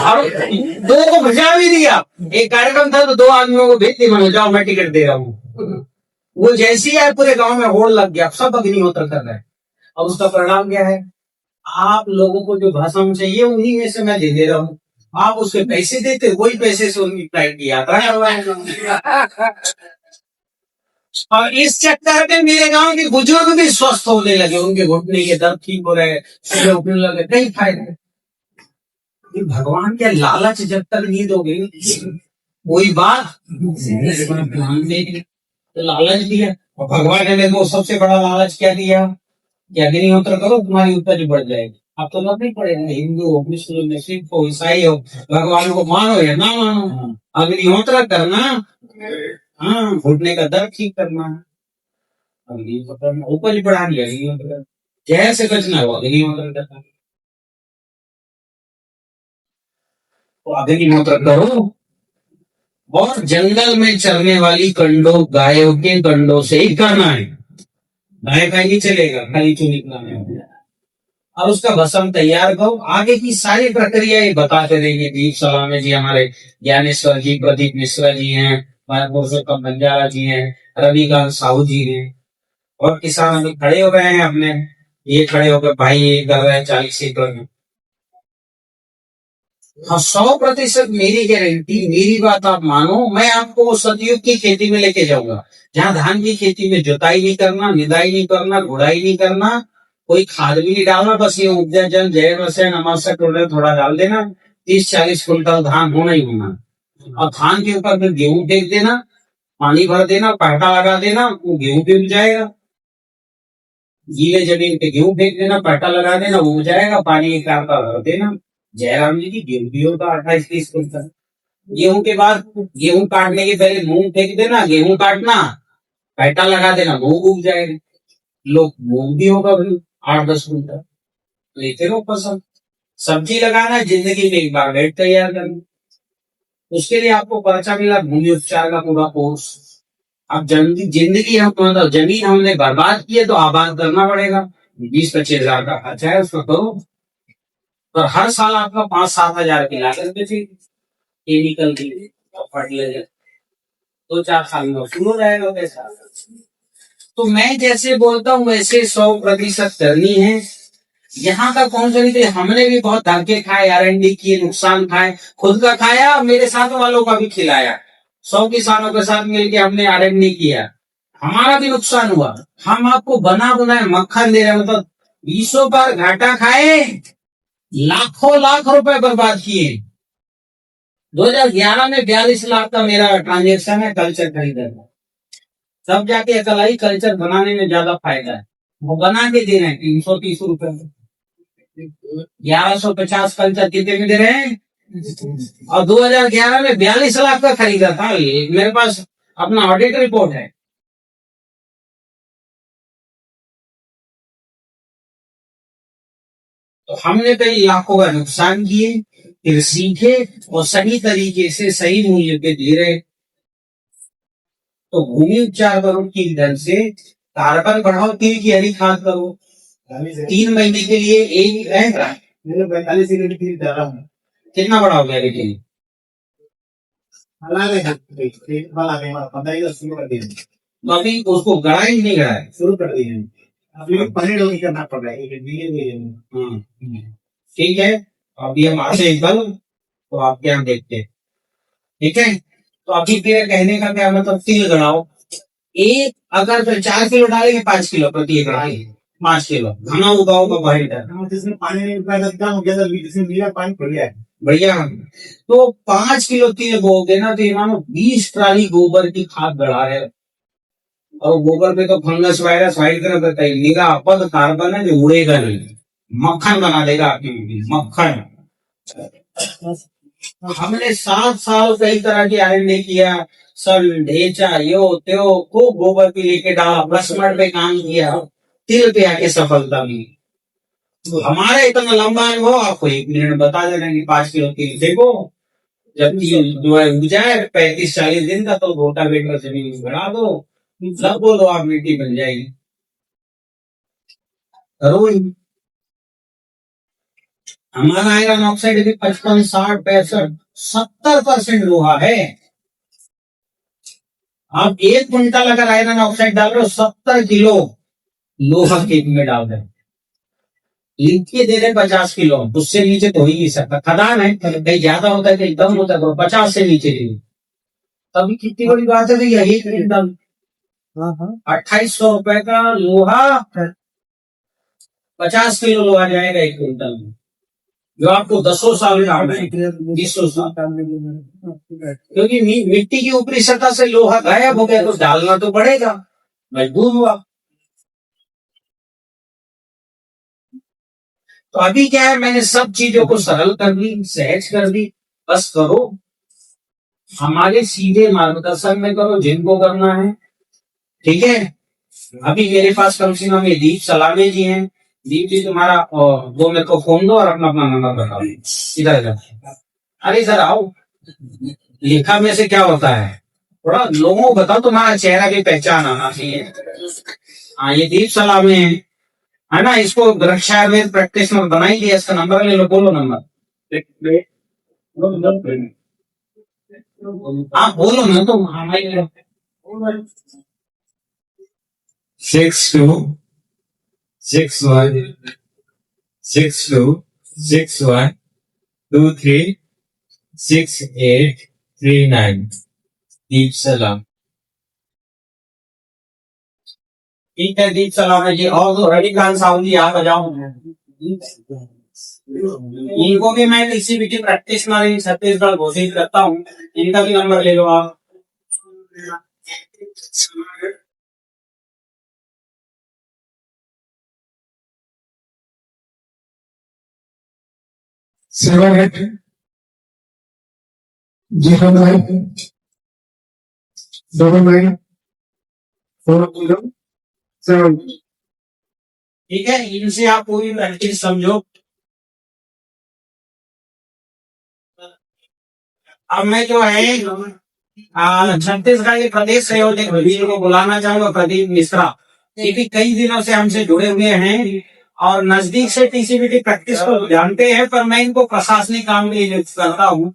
और 2 को भजा भी दिया। एक कार्यक्रम था तो 2 आदमियों को भेज दिया, जाओ मैं टिकट दे रहा हूँ। वो जैसे ही आए पूरे गांव में होड़ लग गया, सब अग्निहोत्र कर रहे हैं। और उसका परिणाम क्या है, आप लोगों को जो भाषण चाहिए उन्हीं में से मैं दे रहा हूँ, आप उसके पैसे देते, वही पैसे से उनकी फ्लाइट की यात्रा करवाएंगे। और इस चक्कर में मेरे गांव के बुजुर्ग भी स्वस्थ होने लगे, उनके घुटने के दर्द ठीक हो रहे, सुबह उठने लगे, कई फायदे। भगवान क्या लालच जब तक नहीं दोगे कोई बात ध्यान देगी, तो लालच दिया। और भगवान ने मेरे को सबसे बड़ा लालच क्या दिया कि अग्निहोत्र करो तुम्हारी उपज बढ़ जाएगी। अब तो लगना ही पड़ेगा, हिंदू हो, मुस्लिम हो, सिख हो, ईसाई हो, भगवान को मानो या ना मानो, अग्निहोत्र करना। हाँ, घुटने का दर्द ठीक करना है, अग्निहोत्र उपज बढ़ानी है, अग्निहोत्र जहर से बचना हो, अग्निहोत्र करना। तो अग्निहोत्र करो, और जंगल में चलने वाली कंडों, गायों के कंडों से ही करना है। गाय का नहीं चलेगा, खाली चूनी बनाने, और उसका भस्म तैयार करो। आगे की सारी प्रक्रिया ये बताते रहेंगे दीप सलामे जी, हमारे ज्ञानेश्वर जी, प्रदीप मिश्रा जी हैं, पुरुषोत्तम बंजारा जी हैं, रविकांत साहू जी हैं, और किसान अभी खड़े हो गए हैं अपने, ये खड़े होकर भाई ये कर रहे हैं 40 एकड़ में। हाँ, 100% मेरी गारंटी, मेरी बात आप मानो, मैं आपको सतयुग की खेती में लेके जाऊंगा, जहाँ धान की खेती में जुताई नहीं करना, निदाई नहीं करना, गुड़ाई नहीं करना, कोई खाद भी नहीं डालना, बस ये उपजा जल जय रसायन अमाशा टोलर थोड़ा डाल देना, 30-40 कुंटल धान होना ही होना। और धान के ऊपर फिर गेहूं फेंक देना, पानी भर देना, पहटा लगा देना, वो गेहूं भी उग जाएगा। गीले जमीन पे गेहूं फेंक देना, पहटा लगा देना, वो उग जाएगा, पानी एक कार का भर देना। जयराम जी की गेहूं भी होता 28-30 कुंटल। गेहूं के बाद, गेहूं काटने के पहले मूंग फेंक देना, गेहूं काटना, पहटा लगा देना, मूंग उग जाएगा। लोग मूंग भी होगा भाई 8-10 कुंटल, लेते रहो पसंद। सब्जी लगाना है जिंदगी में एक बार, रेट तैयार करना, उसके लिए आपको पर्चा मिला भूमि उपचार का पूरा कोर्स। अब जिंदगी हम, मतलब जमीन हमने बर्बाद की है तो आबाद करना पड़ेगा। 20-25 हजार का खर्चा है, उसको करो, और हर साल आपका 5-7 हजार की लागत बचेगी केमिकल की, फर्टिलाइजर 2-4 साल में शुरू हो जाएगा पैसा। तो मैं जैसे बोलता हूँ वैसे 100% करनी है। यहाँ का कौन सा नहीं, हमने भी बहुत धक्के खाए, R&D किए, नुकसान खाए, खुद का खाया, मेरे साथ वालों का भी खिलाया। 100 किसानों के साथ मिलकर हमने R&D किया, हमारा भी नुकसान हुआ। हम आपको बना बनाए मक्खन दे रहे, मतलब 20 बार घाटा खाए, लाखों लाख रुपए बर्बाद किए। 2011 में 42 लाख का मेरा ट्रांजेक्शन है कल्चर खरीदने, तब जाके अकल आई कल्चर बनाने में ज्यादा फायदा है। वो बना के दे रहे हैं 330 रुपए में, 1150 कल्चर कितने में दे रहे हैं। और 2011 में 42 लाख का खरीदा था, मेरे पास अपना ऑडिट रिपोर्ट है। तो हमने कई लाखों का नुकसान किए, फिर सीखे और सही तरीके से सही मूल्य पे दे रहे। तो भूमि उपचार करो ठीक ढंग से, कार्बन बढ़ाओ, तिल की हरी खाद करो, 3 महीने के लिए एक रहेगा। 45 डाला हूँ, कितना बढ़ाओ मेरे के लिए, तो अभी उसको गड़ा ही नहीं गड़ा है, शुरू कर दिए हैं, अभी पानी डाल करना पड़ रहा है। ठीक है, अभी हम आते हैं कल, तो आपके यहाँ देखते हैं, ठीक है। तो अभी मेरे कहने का क्या मतलब, तिल गड़ाओ। एक अगर तो 4 किलो डालेंगे, 5 किलो प्रति एकड़, 5 किलो घना उगाओ का भाई जिसमें पानी नहीं उतना क्या हो गया, जिसमें मिला पानी बढ़िया है, बढ़िया। तो 5 किलो तिल बोओगे ना, तो ये मानो 20 ट्राली गोबर की खाद बढ़ा रहे हो। और गोबर पे तो फंगस वायरस वाइट कर देता है, निरापद कार्बन है जो उड़ेगा नहीं, मक्खन बना देगा आपकी, मक्खन। हमने 7 साल कई तरह की R&D किया, सल ढेचा यो त्यो, खूब गोबर पे लेके डाला, बसमट पे काम किया, तिल पे आके सफलता मिली। तो हमारा इतना लंबा अनुभव आपको 1 मिनट बता दे रहे हैं कि 5 किलो तिल देखो, जब तिल जो है उग जाए 35-40 दिन का, तो गोटा बेटर जमीन बढ़ा दो, सब बोलो आप, मिट्टी बन जाएगी। करो ही। हमारा आयरन ऑक्साइड भी 55, 60, 65, 70% लोहा है। आप 1 क्विंटल अगर आयरन ऑक्साइड डाल रहे हो, 70 किलो लोहा खेत में डाल रहे, लिख के दे रहे 50 किलो, उससे नीचे तो हो ही नहीं सकता। खदान है, कहीं ज्यादा होता है, कहीं कम होता है, तो 50 से नीचे नहीं। तभी कितनी बड़ी बात है भैया, 1 क्विंटल 2800 रुपए का लोहा, 50 किलो लोहा जाएगा 1 क्विंटल में, जो आपको 10 साल काम है, 20 साल। क्योंकि मिट्टी की ऊपरी सतह से लोहा गायब हो गया, तो डालना तो पड़ेगा, मजबूर हुआ। तो अभी क्या है, मैंने सब चीजों को सरल कर दी, सहज कर दी। बस करो, हमारे सीधे मार्गदर्शन में करो जिनको करना है, ठीक है। अभी मेरे पास कम से कम ये दीप सलामे जी हैं। दीप जी तुम्हारा दो मेरे को फोन दो और अपना अपना नंबर बताओ। इधर इधर, अरे इधर आओ। लिखा में से क्या होता है, थोड़ा लोगों को बताओ, तुम्हारा चेहरा की पहचान आना चाहिए। हाँ, ये दीप सलामे है ना, इसको वृक्षार में प्रैक्टिस में बनाई दिया। इसका नंबर ले लो, बोलो नंबर। आप बोलो ना, तो हमारे 6261236839 दीप सलाम। ठीक है दीप सलाम है जी। और तो रविकांत साहू जी आप आ जाओ, इनको भी मैं टीसीबीटी प्रैक्टिस में छत्तीसगढ़ घोषित करता हूँ। इनका भी नंबर ले लो आप। 78099407। ठीक है, इनसे आप पूरी प्रैक्टिस समझो। अब मैं जो है छत्तीसगढ़ के प्रदेश संयोजक वीर को बुलाना चाहूंगा, प्रदीप मिश्रा। ये भी कई दिनों से हमसे जुड़े हुए हैं और नजदीक से टीसीबीटी प्रैक्टिस को जानते हैं, पर मैं इनको प्रशासनिक काम के लिए करता हूँ।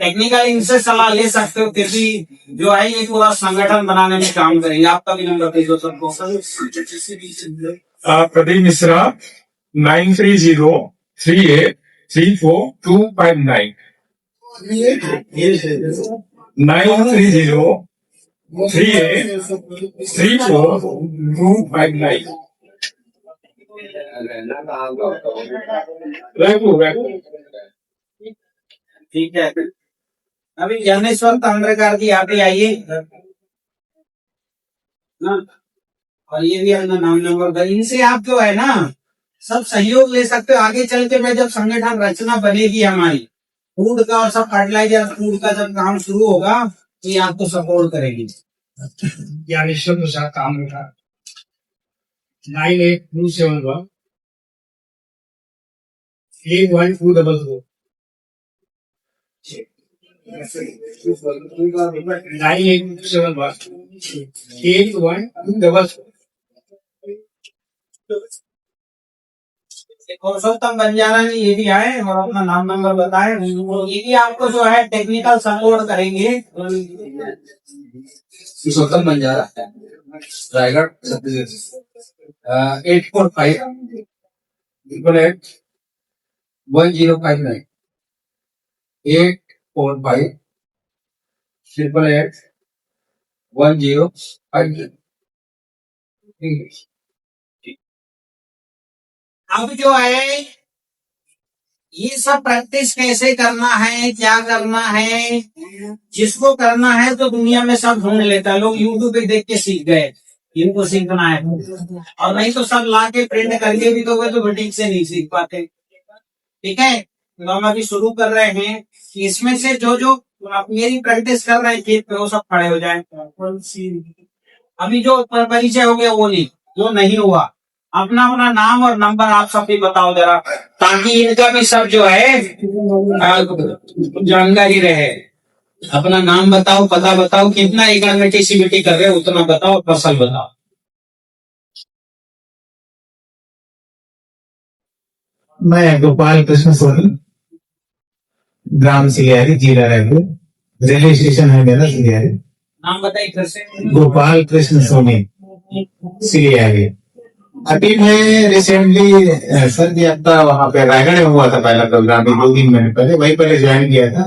टेक्निकल इनसे सलाह ले सकते हो, फिर भी जो है ये पूरा संगठन बनाने में काम करेंगे। आपका भी नंबर दे दो सबको। प्रदीप मिश्रा 9303834259 9303834259। ठीक है, अभी ज्ञानेश्वर तांड्रेकर की आप ही आइए ना, और ये भी अपना नाम नंबर का, इनसे आप जो है ना सब सहयोग ले सकते हो। आगे चल के मैं जब संगठन रचना बनेगी हमारी, फूड का और सब फर्टिलाइजर फूड का जब काम शुरू होगा, तो ये आपको सपोर्ट करेगी। ज्ञानेश्वर प्रसाद काम का 9827181244 9827181244। पुरुषोत्तम बंजारा जी ये भी आए और अपना नाम नंबर बताए, ये भी आपको जो है टेक्निकल सपोर्ट करेंगे। पुरुषोत्तम बंजारा, रायगढ़, छत्तीसगढ़। 845881059 845 8881050। अब जो है ये सब प्रैक्टिस कैसे करना है, क्या करना है, जिसको करना है तो दुनिया में सब ढूंढ लेता है। लोग यूट्यूब पे देख के सीख गए, इनको सीखना है, और नहीं तो सब ला के प्रिंट करके भी दोगे तो ठीक से नहीं सीख पाते। ठीक है, तो हम अभी शुरू कर रहे हैं कि इसमें से जो जो आप मेरी प्रैक्टिस कर रहे थे वो सब खड़े हो जाए। अभी जो परिचय हो गया वो नहीं, जो नहीं हुआ, अपना अपना नाम और नंबर आप सब भी बताओ जरा, ताकि इनका भी सब जो है जानकारी रहे। अपना नाम बताओ, पता बताओ, कितना एकड़ में टीसीबीटी कर रहे हो उतना बताओ, फसल बताओ। मैं गोपाल कृष्ण सोनी, ग्राम सिलियारी, जिला रायपुर। रेलवे स्टेशन है मेरा सिलियारी। नाम बताइए फिर से। गोपाल कृष्ण सोनी, सिलियारी। अभी मैं रिसेंटली सर जी आपका वहाँ पे रायगढ़ में हुआ था पहला प्रोग्राम, 2 दिन मैंने पहले वहीं पहले ज्वाइन किया था।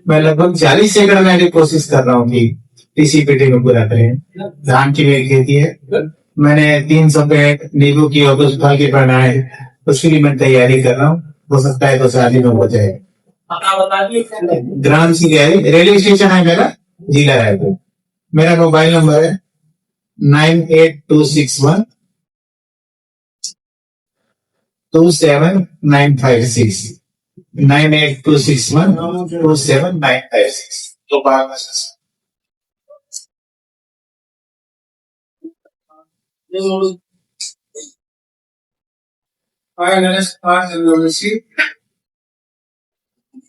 मैं लगभग 40 एकड़ में अभी कोशिश कर रहा हूँ कि टीसीपीटी में पूरा करें। धान की मेरी खेती है, मैंने 300 पेड़ नींबू की और कुछ फल के पेड़ आए, उसकी भी मैं तैयारी कर रहा हूँ। हो सकता है तो शादी में हो जाए। ग्राम सिलियारी, रेलवे स्टेशन है मेरा, जिला रायपुर। मेरा मोबाइल नंबर है 98261 27956, 98261 27956।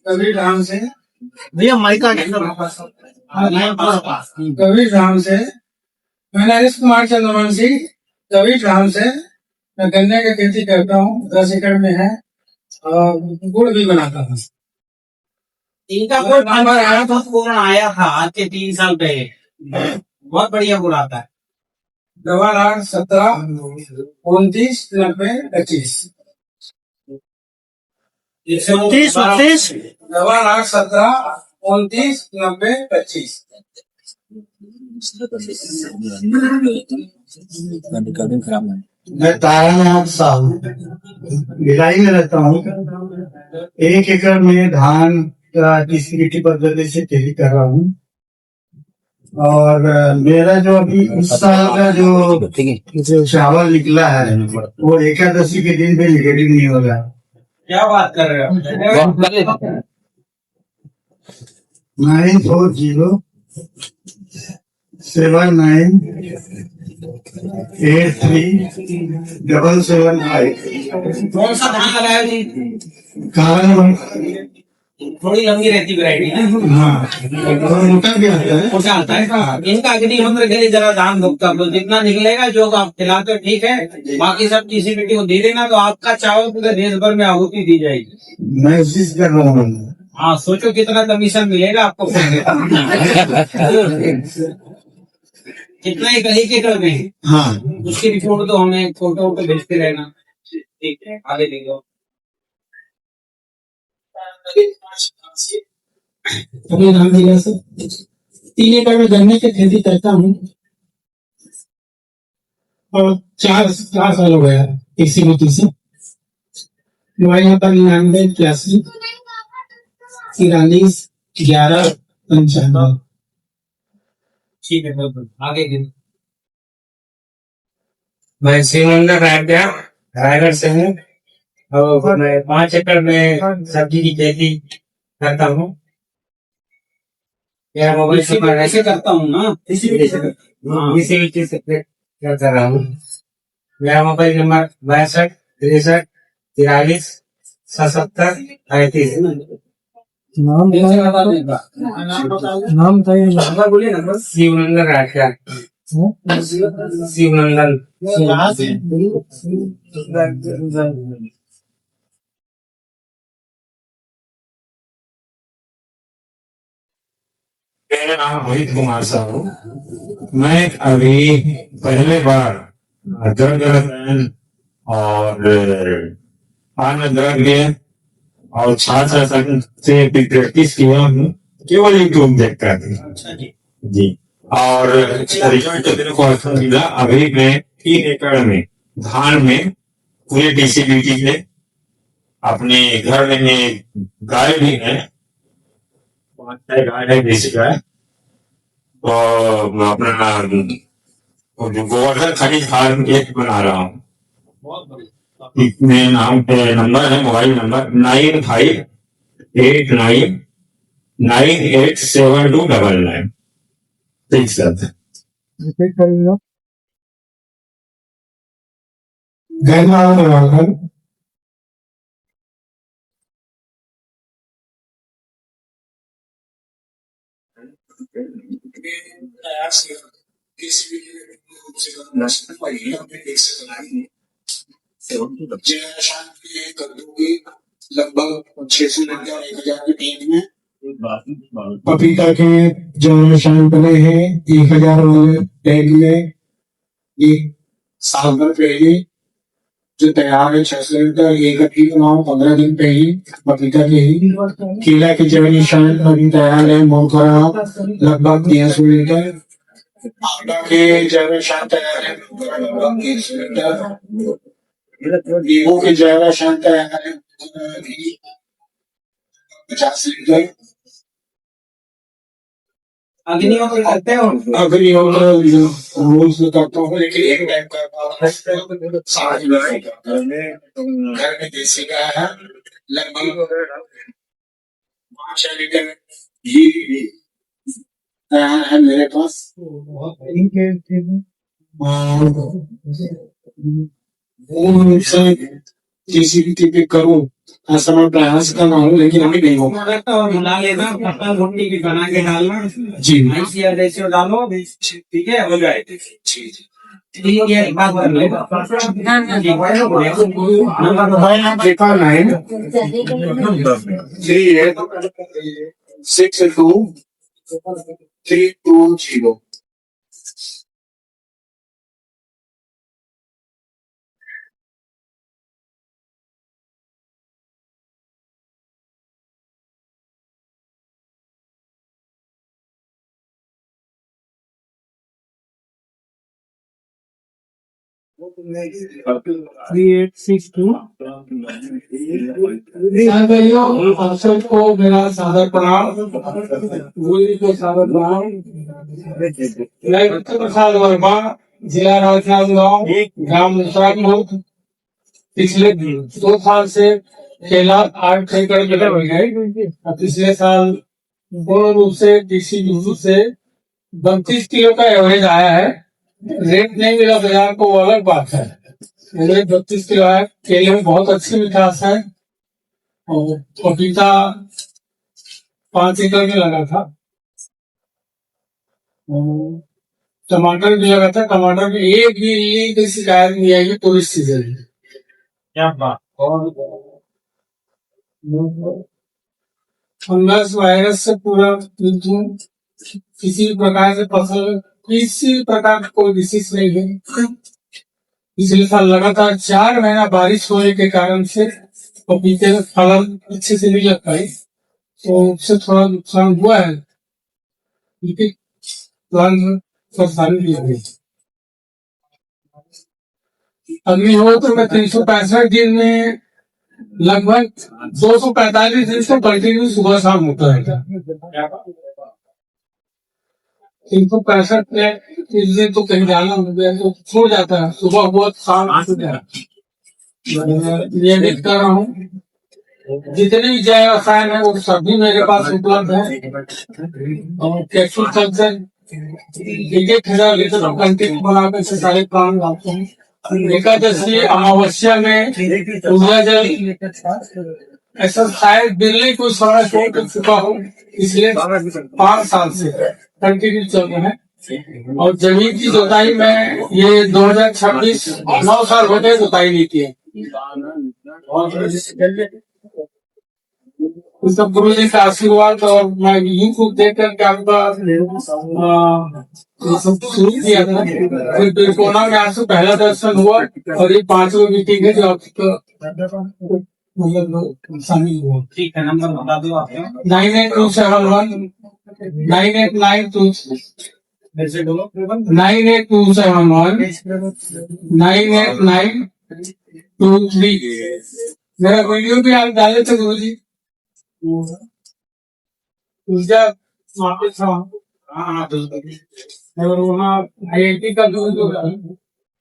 कबीर धाम से भैया माइका कबीर धाम से मैं नरेश कुमार चंद्रवंशी, कबीर धाम से। मैं गन्ने की खेती करता हूँ, 10 एकड़ में है, और गुड़ भी बनाता हूँ। इनका गुड़ नंबर आया था, पूर्ण आया था आज के 3 साल पहले, बहुत बढ़िया गुड़ आता है। 9817299025 9817299025। मैं तारानाथ साहू, भिलाई में रहता हूँ। 1 एकड़ में धान का टीसीपीटी पद्धति से खेती कर रहा हूँ, और मेरा जो अभी इस साल का जो चावल निकला है वो एकादशी के दिन भी निगेटिव नहीं होगा। क्या बात कर रहे हो? 9079837775। कौन सा धान लगाया जी? कारण थोड़ी लंबी रहती वैरायटी है। हाँ, मोटा भी आता है। मोटा आता है। इनका अग्निहोत्र के लिए जरा दान भुगता तो जितना निकलेगा जो आप खिलाते हो ठीक है, बाकी सब टीसीपीटी को दे देना, तो आपका चावल पूरे देश भर में आहुति दी जाएगी। मैं कोशिश कर रहा हूँ। हाँ, सोचो कितना कमीशन मिलेगा आपको। कितना एक एकड़ में? हाँ, उसकी रिपोर्ट तो हमें फोटो भेजते रहना। ठीक है, आगे देखो। कबीर धाम जिला से 3 एकड़ में गन्ने की खेती करता हूँ, और 4 साल हो गया टीसीबीटी से। Mobile number 9981 43 11 95। ठीक है, बिल्कुल आगे देखो। मैं शिवनंदन रायगढ़ से हूँ, और मैं 5 एकड़ में सब्जी की खेती करता हूँ। मेरा मोबाइल नंबर ऐसे करता हूँ ना, इसी से कर रहा हूँ। मेरा मोबाइल नंबर 62 63 43 77 35। नाम बोलिए नंबर। शिवनंदन राठिया, शिवनंदन। मेरा नाम रोहित कुमार साहू। मैं अभी पहले बार अदरक और अन्य द्रव्य और छात्र संघ से प्रैक्टिस किया हूँ। केवल यूट्यूब देख कर। अच्छा जी। जी। और रिजल्ट मेरे को अच्छा मिला। अभी मैं 3 एकड़ में धान में पूरे डीसीबीटी में अपने घर में गाय भी है, 5-6 गाय है, देसी गाय। तो अपना जो गोवर्धन खनिज फार्म एक बना रहा हूँ। बहुत बढ़िया। इसमें नाम पे नंबर है, मोबाइल नंबर 9589987299। ठीक सर। लगभग 600 के 1,000 के टैग में पपीता के जो निशान बने हैं 1,000 वाले टैग में, एक साल भर पहले जो तैयार है 600 लीटर, एक अभी बनाओ 15 दिन पहले पपीता के ही। केला के जो निशान अभी तैयार है मोखरा लगभग 300 लीटर। आटा के जो निशान तैयार है लगभग 300 लीटर। गेहूं के जो निशान तैयार है 50 लीटर। अग्निहोत्र करते हो? अग्निहोत्र रोज करता हूँ, लेकिन एक टाइम करता हूँ। सारी गाय घर में देसी गाय है, लगभग 5-6 लीटर घी तैयार है मेरे पास। किसी भी तरीके करूँ ऐसा मैं प्रयास कर रहा हूँ, लेकिन अभी नहीं हो पा रहा। और मिला लेना, पत्ता रोटी भी बना के डालना जी या जैसे डालो, ठीक है, हो जाए। जी ठीक है, एक बात कर लेगा। देखा 93862320320। आप सबको मेरा सादर प्रणाम। गुरु को सादर प्रणाम। मैं प्रसाद वर्मा, जिला राजनांदगांव, ग्राम मुसरापुर। पिछले 2 साल से केला 8 एकड़ में लगी है। पिछले साल पूर्ण रूप से डीसीबीटी से 32 किलो का एवरेज आया है। रेट नहीं मिला बाजार को, वो अलग बात है। मेरे 32 किलो है। केले में बहुत अच्छी मिठास है। और पपीता 5 एकड़ में लगा था। टमाटर भी लगा था। टमाटर में एक भी शिकायत नहीं आई पूरी सीजन में। क्या बात। फंगस वायरस से पूरा किसी प्रकार से फसल, किसी प्रकार का कोई डिसीज नहीं है। पिछले साल लगातार 4 महीना बारिश होने के कारण से पपीते का फलन अच्छे से नहीं लग पाई, तो उससे थोड़ा नुकसान हुआ है, लेकिन प्लान परेशानी भी हुई। अग्निहोत्र में 365 दिन में लगभग 245 दिन से कंटिन्यू सुबह शाम होता है। 365 में इस दिन तो कहीं जाना हो गया तो छूट जाता है, सुबह बहुत शाम नियमित कर रहा हूँ। जितने भी जैव रसायन है वो सभी मेरे पास उपलब्ध है। और कैप्सूल सल्फर 1,000 लीटर कंटेंट बनाकर से सारे प्लांट लाते हैं। एकादशी अमावस्या में ऊर्जा जल ऐसा शायद दिल्ली को सारा छोड़ कर चुका हूँ, इसलिए 5 साल से कंटिन्यू चल रहा है। और जमीन की जोताई में ये 2026 9 साल हो गए जोताई नहीं की है। सब गुरु जी का आशीर्वाद और मैं यूट्यूब देख करके आपका सब शुरू किया था। फिर कोरोना में आपसे पहला दर्शन हुआ और ये 5वीं मीटिंग है जो आपको मतलब शामिल हुआ। ठीक है, नंबर बता दो आप। 98271 989 फिर से बोलो। 98271 98923। मेरा वीडियो भी आप डाले थे गुरु जी, ऊर्जा वापस था हाँ, और वहाँ IIT का दूर जो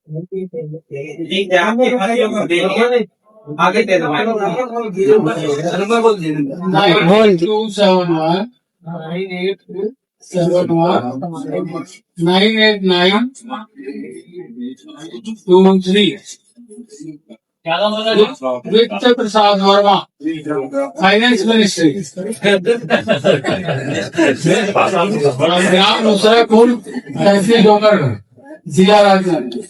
ठीक है, आपके पास जो दे दिया, आगे दे दो। नंबर बोल दीजिए। 98271 98923। वित्त प्रसाद वर्मा, फाइनेंस मिनिस्ट्री, ग्राम नुसरापुर, तहसील डोंगरगढ़, जिला राजधानी।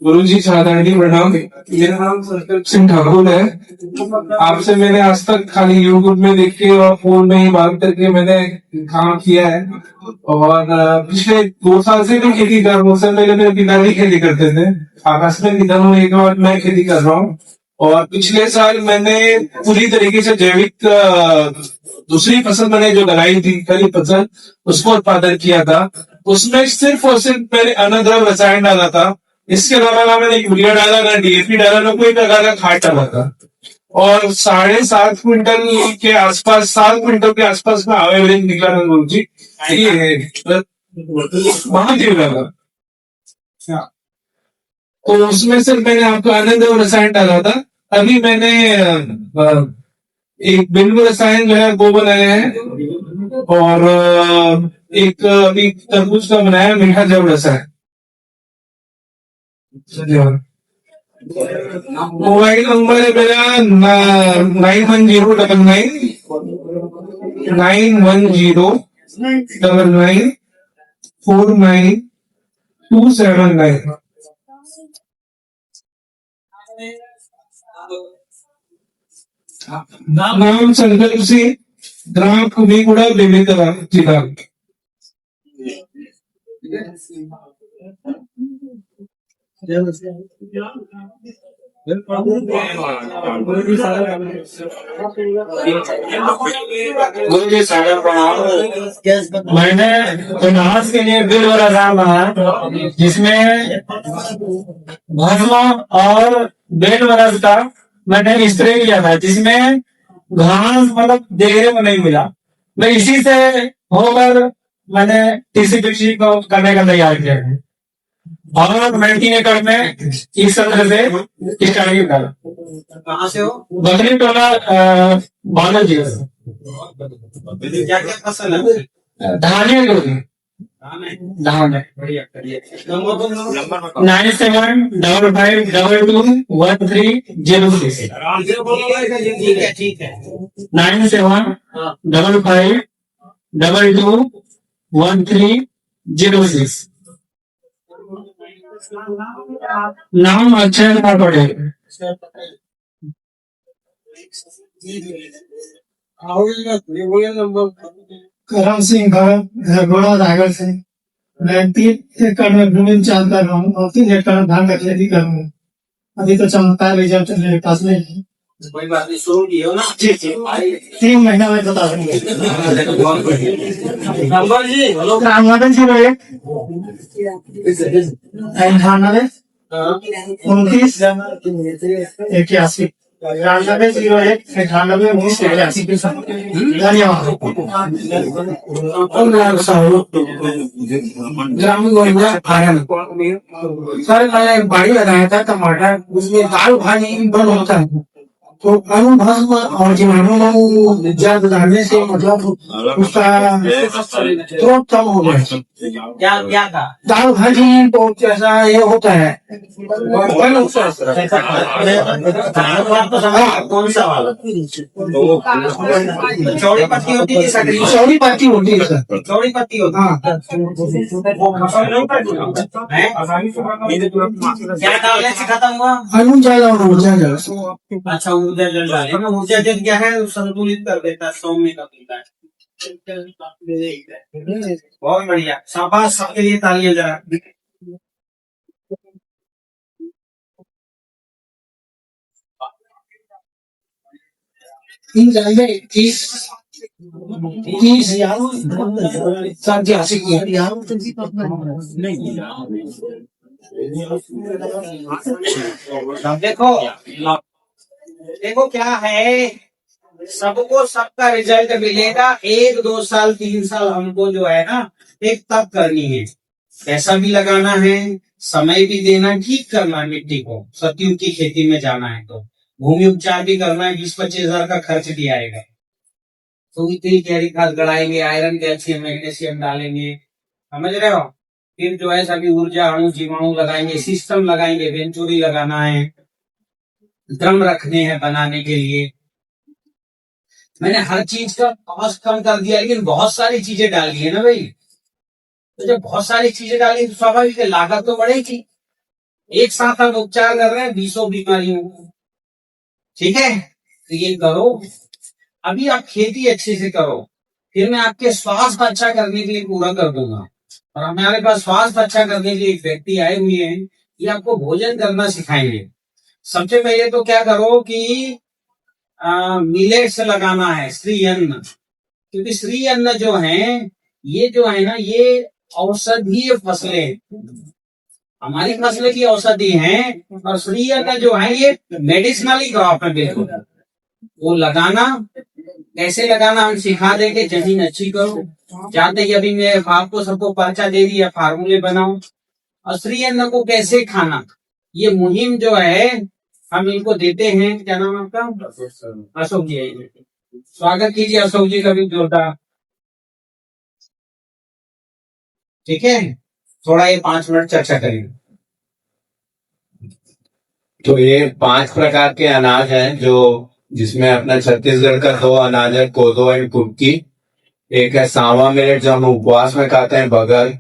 गुरु जी साधारण प्रणाम। मेरा नाम संकल्प सिंह ठाकुर है। आपसे मैंने आज तक खाली यूट्यूब में देख के और फोन में ही बात करके मैंने काम किया है, और पिछले 2 साल से भी खेती कर रहा हूँ। उससे पहले मेरे पिताजी खेती करते थे, आकाश में निधन होने के बाद मैं खेती कर रहा हूँ। और पिछले साल मैंने पूरी तरीके से जैविक दूसरी फसल मैंने जो लगाई थी, खरीफ फसल, उसको उत्पादन किया था। उसमें सिर्फ और सिर्फ मैंने अनद्रव्य रसायन डाला था। इसके अलावा ना मैंने यूरिया डाला, ना DAP डाला, ना कोई प्रकार का खाद डाला था। और 7.5 क्विंटल के आसपास, 7 क्विंटल के आसपास में एवरेज निकला था गुरु जी। ये बहुत ही लगा। तो उसमें सिर्फ मैंने आपको अनद्रव्य रसायन डाला था। अभी मैंने एक बिंदु रसायन जो है वो बनाया है, और एक अभी तरबूज का बनाया मीठा जब रसायन। मोबाइल नंबर है मेरा 910999492979। नाम संकल्प सिंह, ग्राम कुबीगुड़ा, बेबीतरा, जिला। गुरु जी सागर प्रणाम। मैंने इतिहास के लिए बिल वाला नाम है, जिसमें भस्म और बेल वाला का मैंने स्प्रे किया था, जिसमें घास मतलब देखने को नहीं मिला। मैं इसी से होकर मैंने TCPC को करने का तैयार किया है, और मैं 3 एकड़ में इस तरह से स्टार्टिंग करा। कहाँ से हो? बकरी टोला बादल जी। क्या क्या फसल है? धान है गुरु जी, धान है। बढ़िया, बढ़िया। नंबर दो, नंबर 9722213006। ठीक है, ठीक है। 9722213006। नाम अक्षय कुमार पटेल। करम सिंह घोड़ा रायगढ़ से। मैं 3 एकड़ में भूमि चाल कर रहा हूँ और 3 एकड़ में धान का खेती करूंगा। अभी तो चमत्कार रिजल्ट मेरे पास नहीं है। कोई बात नहीं, शुरू किए हो ना? जी जी, 3 महीना में बता देंगे। नंबर जी, हेलो। 9101 98 29 81 9301 98 19 81। धन्यवाद। ग्रामीण गोविंदा आयन। सर मैंने एक बाड़ी लगाया था टमाटर, उसमें दाल भाजी बंद होता है, तो अनुभव और जीवाणु ज्यादा डालने से मतलब उसका स्रोत कम हो गया। क्या क्या था? दाल भाजी तो जैसा ये होता है, कौन सा वाला? चौड़ी पत्ती होती है, सकरी चौड़ी पत्ती होती है सर। चौड़ी पत्ती होती है। क्या डालने से खत्म हुआ? अनु ज्यादा और ऊर्जा ज्यादा। अच्छा, ऊर्जा जल डाले ना। ऊर्जा जल क्या है, संतुलित कर देता है, सौम्य कर देता है। बहुत बढ़िया, शाबाश, सबके लिए तालियां जरा। 30 साल की देखो देखो क्या है, सबको सबका रिजल्ट मिलेगा। 1 2 साल 3 साल हमको जो है ना एक तप करनी है, पैसा भी लगाना है, समय भी देना, ठीक करना है मिट्टी को। सतयुग की खेती में जाना है तो भूमि उपचार भी करना है, 20-25 हजार का खर्च भी आएगा। तो इतनी गहरी खाद गड़ाएंगे, आयरन कैल्शियम मैग्नीशियम डालेंगे, समझ रहे हो। फिर जो है सभी ऊर्जा अणु जीवाणु लगाएंगे, सिस्टम लगाएंगे, वेंचुरी लगाना है, ड्रम रखने हैं बनाने के लिए। मैंने हर चीज का कॉस्ट कम कर दिया, लेकिन बहुत सारी चीजें डाल दी है ना भाई। तो जब बहुत सारी चीजें डाली तो स्वाभाविक है लागत तो बढ़ेगी। एक साथ हम उपचार कर रहे हैं 20 बीमारियों को, ठीक है। तो ये करो, अभी आप खेती अच्छे से करो, फिर मैं आपके स्वास्थ्य अच्छा करने के लिए पूरा कर दूंगा। और हमारे पास स्वास्थ्य अच्छा करने के लिए एक व्यक्ति आए हुए हैं, ये आपको भोजन करना सिखाएंगे। सबसे पहले तो क्या करो कि मिलेट्स लगाना है, श्री अन्न, क्योंकि श्री अन्न जो है ये जो है ना ये औषधीय फसलें, हमारी फसल की औषधि है, और श्री अन्न जो है ये मेडिसिनली क्रॉप है बिल्कुल। वो लगाना, कैसे लगाना हम सिखा देंगे। जमीन अच्छी करो, जानते ही अभी मैं आपको सबको पर्चा दे दिया, फार्मूले बनाओ। और श्री अन्न को कैसे खाना, ये मुहिम जो है हम इनको देते हैं। क्या नाम आपका? अशोक जी। स्वागत कीजिए अशोक जी का भी जोरदार, ठीक है। थोड़ा ये 5 मिनट चर्चा करेंगे। तो ये 5 प्रकार के अनाज हैं, जो जिसमें अपना छत्तीसगढ़ का 2 अनाज है, कोदो एंड कुटकी। एक है सांवा मिलेट जो हम उपवास में खाते हैं, बगर।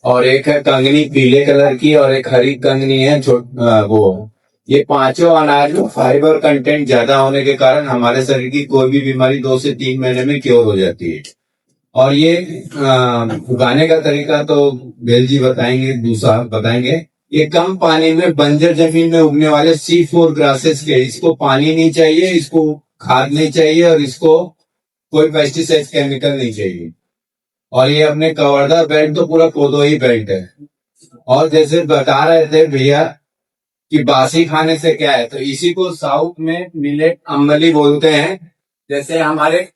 और एक है कंगनी पीले कलर की, और एक हरी कंगनी है वो। ये 5 अनाज में फाइबर कंटेंट ज्यादा होने के कारण हमारे शरीर की कोई भी बीमारी 2 से 3 महीने में क्योर हो जाती है। और ये उगाने का तरीका तो बेल जी बताएंगे, दूसरा बताएंगे। ये कम पानी में बंजर जमीन में उगने वाले C4 ग्रासेस के, इसको पानी नहीं चाहिए, इसको खाद नहीं चाहिए, और इसको कोई पेस्टिसाइड केमिकल नहीं चाहिए। और ये अपने कवर्धा बेल्ट तो पूरा कोदो ही बेल्ट है। और जैसे बता रहे थे भैया कि बासी खाने से क्या है, तो इसी को साउथ में मिलेट अम्बली बोलते हैं। जैसे हमारे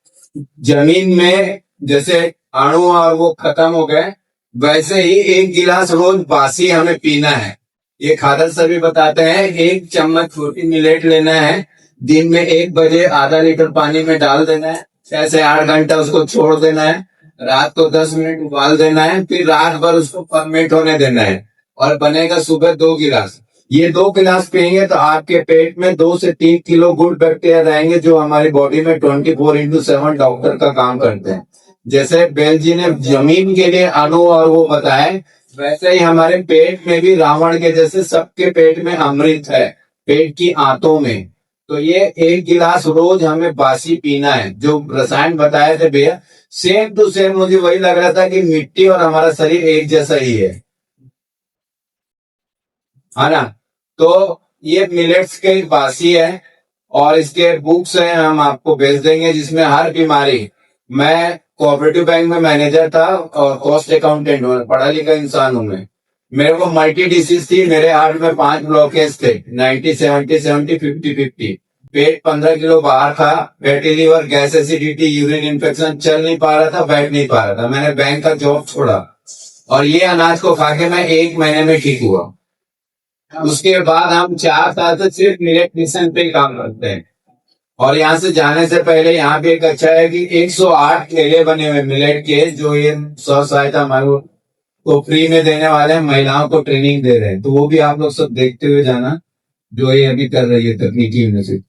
जमीन में जैसे अणु और वो खत्म हो गए, वैसे ही 1 गिलास रोज बासी हमें पीना है। ये खादर सर भी बताते हैं, 1 चम्मच छोटी मिलेट लेना है, दिन में 1 बजे आधा लीटर पानी में डाल देना है, 6 से 8 घंटा उसको छोड़ देना है, रात को 10 मिनट उबाल देना है, फिर रात भर उसको फर्मेंट होने देना है, और बनेगा सुबह 2 गिलास। ये 2 गिलास पियेंगे तो आपके पेट में 2 से 3 किलो गुड बैक्टीरिया रहेंगे, जो हमारी बॉडी में 24/7 डॉक्टर का काम करते हैं। जैसे बेल जी ने जमीन के लिए अणु और वो बताए, वैसे ही हमारे पेट में भी रावण के जैसे सबके पेट में अमृत है, पेट की आंतों में। तो ये 1 गिलास रोज हमें बासी पीना है। जो रसायन बताए थे भैया, सेम टू सेम मुझे वही लग रहा था कि मिट्टी और हमारा शरीर एक जैसा ही है ना। तो ये मिलेट्स के बासी है, और इसके बुक्स हैं, हम आपको भेज देंगे, जिसमें हर बीमारी। मैं कोऑपरेटिव बैंक में मैनेजर था और कॉस्ट अकाउंटेंट हूँ, पढ़ा लिखा इंसान हूँ मैं। मेरे को मल्टी डिसीज थी, मेरे हार्ट में 5 ब्लॉकेज थे, 90-70-70-50-50। पेट 15 किलो बाहर था, fatty liver, gas acidity, urine infection, चल नहीं पा रहा था, बैठ नहीं पा रहा था। मैंने बैंक का जॉब छोड़ा, और ये अनाज को खा के मैं 1 महीने में ठीक हुआ। उसके बाद हम 4 साल से सिर्फ मिलेट मिशन पे काम करते हैं। और यहाँ से जाने से पहले यहाँ पे एक अच्छा है कि 108 मेले बने हुए मिलेट के, जो ये स्व सहायता समूह को फ्री में देने वाले हैं, महिलाओं को ट्रेनिंग दे रहे हैं। तो वो भी आप लोग सब देखते हुए जाना, जो ये अभी कर रही है तकनीकी यूनिवर्सिटी।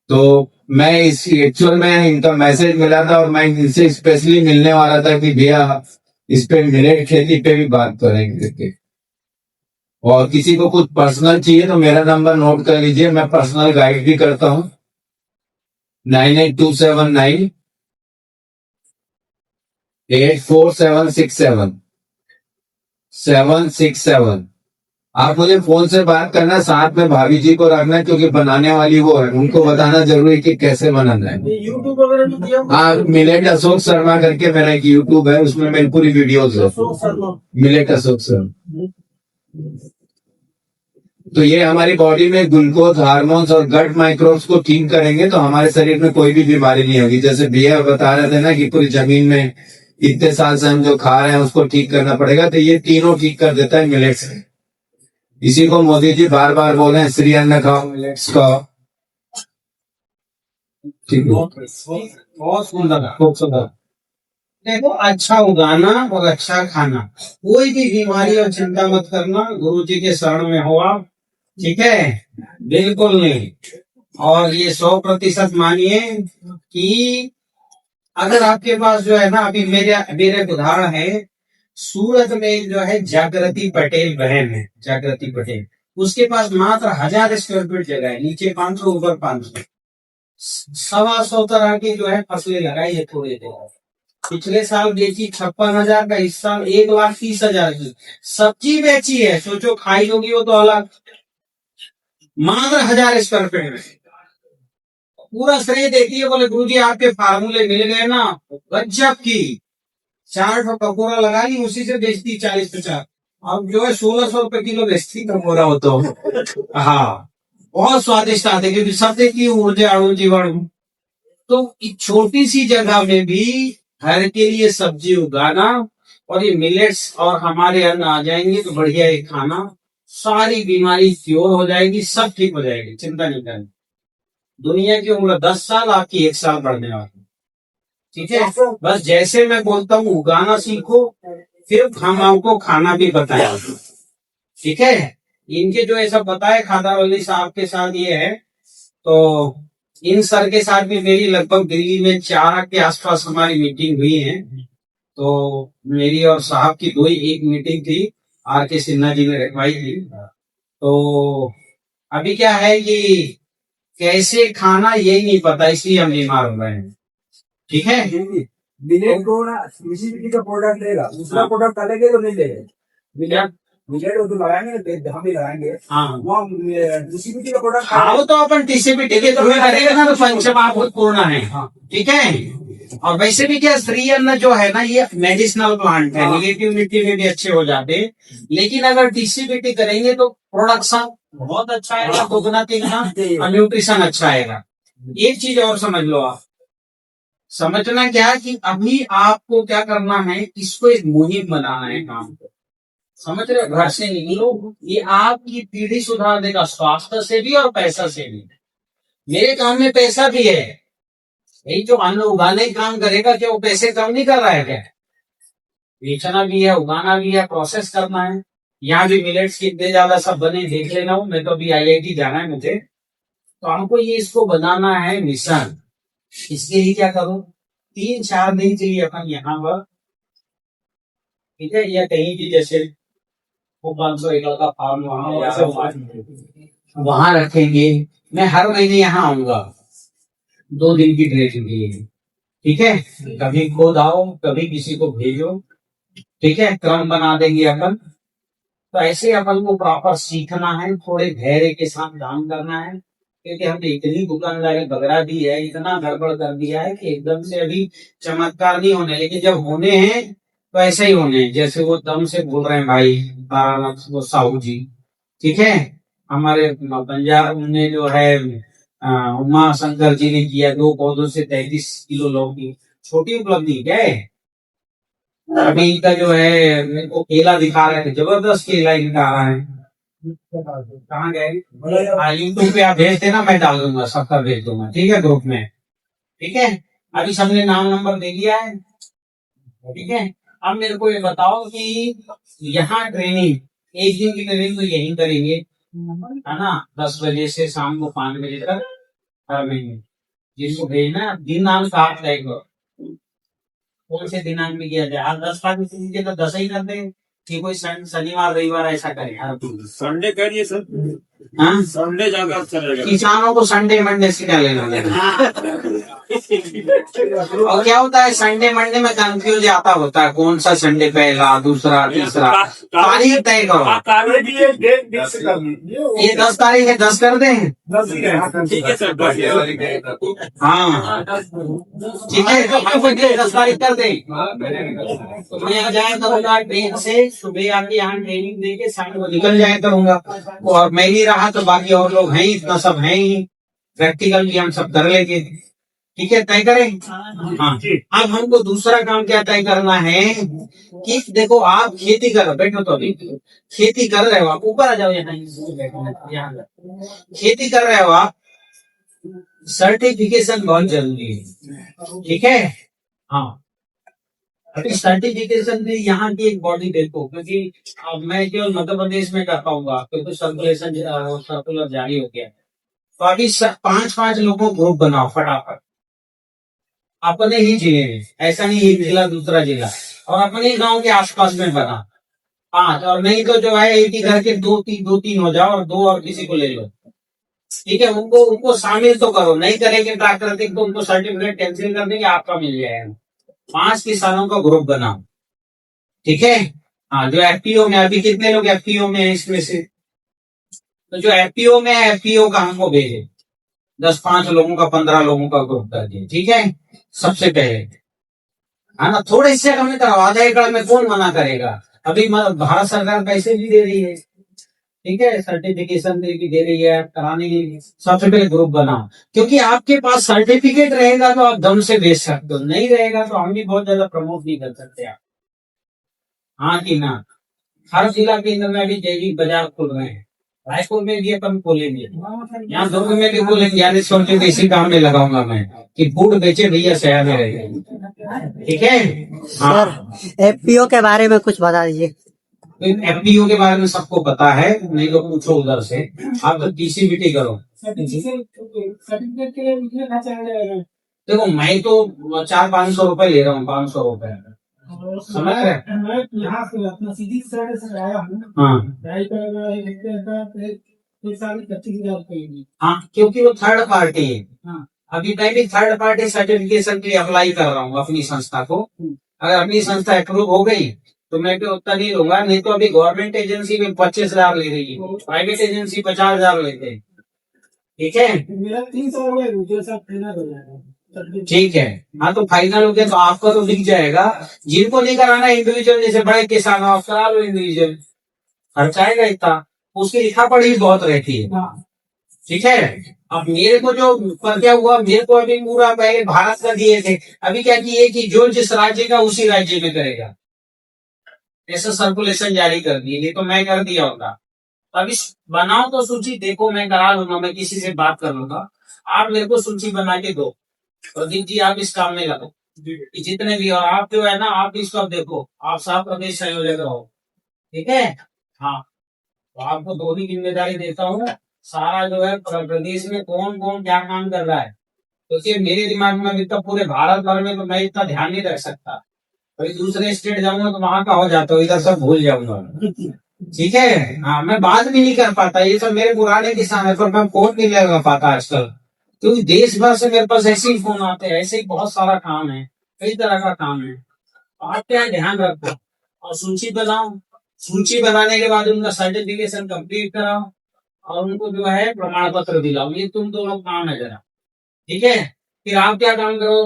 तो मैं इस एक्चुअल में इनका मैसेज मिला था, और मैं इनसे स्पेशली मिलने वाला था कि भैया इस पे मिलेट खेती पे भी बात करेंगे। और किसी को कुछ पर्सनल चाहिए तो मेरा नंबर नोट कर लीजिए, मैं पर्सनल गाइड भी करता हूँ। 9827984767 767 आप मुझे फोन से बात करना, साथ में भाभी जी को रखना, क्योंकि बनाने वाली वो है, उनको बताना जरूरी है कि कैसे बनाना है। यूट्यूब वगैरह में दिया हाँ, मिलेट अशोक शर्मा करके मेरा एक यूट्यूब है, उसमें मेरी पूरी वीडियोस है, मिलेट अशोक शर्मा। तो ये हमारी बॉडी में ग्लूकोज, हार्मोन्स और गट माइक्रोब्स को ठीक करेंगे, तो हमारे शरीर में कोई भी बीमारी नहीं होगी। जैसे भैया बता रहे थे ना कि पूरी जमीन में इतने साल से हम जो खा रहे हैं उसको ठीक करना पड़ेगा, तो ये तीनों ठीक कर देता है मिलेट से। इसी को मोदी जी बार बार बोले हैं, श्री अन्न खाओ, मिलेट्स खाओ। ठीक है, बहुत सुंदर, खूब सुंदर। देखो, अच्छा उगाना और अच्छा खाना, कोई भी बीमारी और चिंता मत करना, गुरु जी के शरण में हो आप, ठीक है, बिल्कुल नहीं। और ये 100% मानिए कि अगर आपके पास जो है ना, अभी मेरे उदाहरण है, सूरत में जो है जागृति पटेल बहन है, जागृति पटेल, उसके पास मात्र 1000 स्क्वायर फीट जगह है, नीचे 500 ऊपर 500, 125 तरह की जो है फसलें लगाई है थोड़े देर। पिछले साल बेची 56,000 का, इस साल 1,30,000 की सब्जी बेची है। सोचो, खाई होगी वो तो अलग, मात्र 1000 स्क्वायर फीट में। पूरा श्रेय देती है, बोले गुरुजी आपके फार्मूले मिल गए ना, गजब की 4 टकोरा लगा ली, उसी से बेचती 40-50। अब जो है 1600 रुपए किलो बेचती टकोरा हो तो। हाँ, बहुत स्वादिष्ट आते, क्योंकि सत्य की ऊर्जा अणु जीवाणु। तो इस छोटी सी जगह में भी घर के लिए सब्जी उगाना, और ये मिलेट्स और हमारे अन्न आ जाएंगे तो बढ़िया ये खाना, सारी बीमारी क्योर हो जाएगी, सब ठीक हो जाएगी, चिंता नहीं करनी। दुनिया की उम्र 10 साल, आपकी 1 साल बढ़ने वाली, ठीक है। बस जैसे मैं बोलता हूँ उगाना सीखो, फिर हम आपको खाना भी बताया, ठीक है। इनके जो ऐसा बताए खादर अली साहब के साथ ये है, तो इन सर के साथ भी मेरी लगभग दिल्ली में 4 के आसपास हमारी मीटिंग हुई है। तो मेरी और साहब की एक मीटिंग थी, R.K. सिन्हा जी ने रखवाई थी। तो अभी क्या है कि कैसे खाना यही नहीं पता, इसलिए हम बीमार हो रहे हैं, ठीक है। मिलेट को ना किसी का प्रोडक्ट लेगा, दूसरा प्रोडक्ट अलग है तो नहीं लेगा। मिलेट वो तो लगाएंगे, हम भी लगाएंगे। हाँ, वो टीसीपीटी का प्रोडक्ट हाँ, वो तो अपन टीसीपीटी के थ्रू करेगा ना, तो पंचमहाभूत पूर्ण है, ठीक है। और वैसे भी क्या, श्री अन्न जो है ना, ये मेडिसिनल प्लांट है, निगेटिव मिट्टी में भी अच्छे हो जाते। लेकिन अगर टीसीपीटी करेंगे तो प्रोडक्शन बहुत अच्छा आएगा, दोगुना तिगुना, और न्यूट्रिशन अच्छा आएगा। एक चीज और समझ लो आप, समझना क्या कि अभी आपको क्या करना है, इसको एक मुहिम बनाना है काम को, समझ रहे हो। घर से निकलो, ये आपकी पीढ़ी सुधार देगा, स्वास्थ्य से भी और पैसा से भी। मेरे काम में पैसा भी है, यही जो अन्न उगाने का काम करेगा, क्या वो पैसे कम नहीं कर रहा है क्या? बेचना भी है, उगाना भी है, प्रोसेस करना है। यहाँ भी मिलेट्स कितने ज्यादा सब बने देख लेना हूँ, मैं तो अभी IIT जाना है मुझे, तो हमको ये इसको बनाना है मिशन। इसके लिए क्या करो, 3-4 दिन के लिए अपन यहाँ पर, ठीक है, या कहीं भी जैसे वो 500 एकड़ का फार्म वहां रखेंगे। मैं हर महीने यहाँ आऊंगा 2 दिन की ट्रेनिंग के लिए, ठीक है। कभी खुद आओ, कभी किसी को भेजो, ठीक है, क्रम बना देंगे अपन। तो ऐसे अपन को प्रॉपर सीखना है, थोड़े धैर्य के साथ काम करना है, क्योंकि हमने इतनी दुकानदारी बगड़ा दी है, इतना गड़बड़ कर दिया है कि एकदम से अभी चमत्कार नहीं होने, लेकिन जब होने हैं तो ऐसे ही होने हैं। जैसे वो दम से बोल रहे हैं भाई वाराणसी, वो साहू जी, ठीक है, हमारे पंजाब में जो है उमा शंकर जी ने किया 2 पौधों से 33 किलो लौकी, छोटी उपलब्धि क्या है। अभी इनका जो है, मेरे को केला दिखा रहे थे, जबरदस्त केला इनका आ रहा है। कहाँ गए? यूट्यूब पे आप भेज देना, मैं डाल दूंगा, सबका भेज दूंगा, ठीक है, ग्रुप में, ठीक है। अभी सबने नाम नंबर दे दिया है, ठीक है। अब मेरे को ये बताओ कि यहाँ ट्रेनिंग, 1 दिन की ट्रेनिंग तो यही करेंगे, है ना, 10 बजे से शाम को 5 बजे तक हर महीने। जिसको भेजना दिनांक आप रहेगा, कौन से दिनांक में किया जाए। 10 तारीख तो 10 ही कर दे, कि कोई शनिवार रविवार ऐसा करे। संडे करिए सर, हाँ, संडे ज्यादा अच्छा रहेगा। किसानों को संडे मंडे से क्या लेना देना। और क्या होता है संडे मंडे में कंफ्यूज आता होता है, कौन सा संडे पहला दूसरा तीसरा। तारीख तय करो, ये 10 तारीख है, 10 कर दें। ठीक है सर, बस हाँ ठीक है, तो हम 10 तारीख कर दें। तो मैं यहाँ जाया करूंगा ट्रेन से, सुबह आके यहाँ ट्रेनिंग दे के शाम को निकल जाया करूंगा। और मैं ही रहा तो बाकी और लोग हैं, इतना सब है ही, प्रैक्टिकल भी हम सब कर लेंगे। ठीक है, तय करें। हाँ, अब हमको दूसरा काम क्या तय करना है कि देखो आप खेती कर रहे हो, बैठो तो अभी खेती कर रहे हो आप, ऊपर आ जाओ यहाँ खेती कर रहे हो आप, सर्टिफिकेशन बहुत जरूरी है। ठीक है, हाँ अभी सर्टिफिकेशन भी यहाँ की एक बॉडी देखो, क्योंकि अब मैं केवल मध्य प्रदेश में कर पाऊंगा क्योंकि सर्कुलेशन सर्कुलर जारी हो गया। तो अभी 5-5 लोगों को ग्रुप बनाओ फटाफट, अपने ही जिले में, ऐसा नहीं एक जिला दूसरा जिला, और अपने ही गांव के आसपास में बना 5, और नहीं तो जो है एक ही घर के 2-3 हो जाओ और 2 और किसी को ले लो। ठीक है, उनको शामिल तो करो, नहीं करेंगे प्राकृतिक तो उनको सर्टिफिकेट कैंसिल कर देंगे, आपका मिल जाएगा। 5 किसानों का ग्रुप बनाओ। ठीक है, हाँ जो एफपीओ में, अभी कितने लोग एफपीओ में है इसमें से, तो जो एफपीओ में है एफपीओ का हमको भेजे 10-5 लोगों का 15 लोगों का ग्रुप कर दिए। ठीक है, सबसे पहले है ना, थोड़े से हमने करवा, आधा एकड़ में कौन मना करेगा। अभी भारत सरकार पैसे भी दे रही है, ठीक है, सर्टिफिकेशन भी दे रही है कराने के लिए। सबसे पहले ग्रुप बनाओ, क्योंकि आपके पास सर्टिफिकेट रहेगा तो आप दम से बेच सकते हो, नहीं रहेगा तो हम भी बहुत ज्यादा प्रमोट नहीं कर सकते आप। हाँ कि ना, हर जिला केंद्र में भी जैविक बाजार खुल रहे हैं, रायपुर में भी अपन खोलेंगे, यहाँ दुर्ग में भी खोलेंगे। यानी सोचे तो इसी काम में लगाऊंगा मैं कि फूड बेचे भैया शहर में रहे। ठीक है, हाँ एफपीओ के बारे में कुछ बता दीजिए। एफपीओ के बारे में सबको पता है, नहीं तो पूछो उधर से, आप टीसीबीटी करो। देखो मैं तो 400-500 रुपए ले रहा हूँ, 500 रुपए समझ रहे। यहाँ से अपना सीधी सड़क से आया हूँ, हाँ हाँ, क्योंकि वो थर्ड पार्टी है। हाँ। अभी मैं भी थर्ड पार्टी सर्टिफिकेशन के लिए अप्लाई कर रहा हूँ अपनी संस्था को। अगर अपनी संस्था अप्रूव हो गई तो मैं भी उतना नहीं लूंगा, नहीं तो अभी गवर्नमेंट एजेंसी में 25,000 ले रही है, प्राइवेट एजेंसी 50,000 लेते हैं। ठीक है, मेरा 300 रुपए फाइनल हो जाएगा। ठीक है, हाँ तो फाइनल हो गया तो आपका तो दिख जाएगा। जिनको नहीं कराना इंडिविजुअल, जैसे बड़े किसान आप करा लो इंडिविजुअल, खर्चा आएगा इतना, उसकी लिखा पढ़ी बहुत रहती है। ठीक है, अब मेरे को जो पर क्या हुआ, मेरे को अभी पूरा पहले भारत का दिए थे, अभी क्या किए कि जो जिस राज्य का उसी राज्य में करेगा, ऐसा सर्कुलेशन जारी कर दिए, नहीं तो मैं कर दिया होगा। अभी बनाओ तो सूची, देखो मैं करा लूंगा, मैं किसी से बात कर लूंगा, आप मेरे को सूची बना के दो। प्रदीप जी आप इस काम में लगो, जितने भी, और आप जो है ना आप इसको देखो, आप साफ प्रदेश संयोजक रहो। ठीक है, हाँ तो आपको 2 ही जिम्मेदारी देता हूँ, सारा जो है प्रदेश में कौन कौन क्या काम कर रहा है, तो मेरे दिमाग में अभी तक पूरे भारत भर में तो मैं इतना ध्यान नहीं रख सकता, कभी दूसरे स्टेट जाऊंगा तो वहां का हो जाता हूँ, इधर सब भूल जाऊंगा। ठीक है, हाँ मैं बात भी नहीं कर पाता, ये सब मेरे पुराने किसान है, पर मैं फोन नहीं लगा पाता आजकल, क्योंकि देश भर से मेरे पास ऐसे ही फोन आते हैं, ऐसे ही बहुत सारा काम है, कई तरह का काम है। आप क्या ध्यान रखो और सूची बनाओ, सूची बनाने के बाद उनका सर्टिफिकेशन कंप्लीट कराओ और उनको जो है प्रमाण पत्र दिलाओ, ये तुम दोनों काम है जरा। ठीक है, फिर आप क्या काम करो,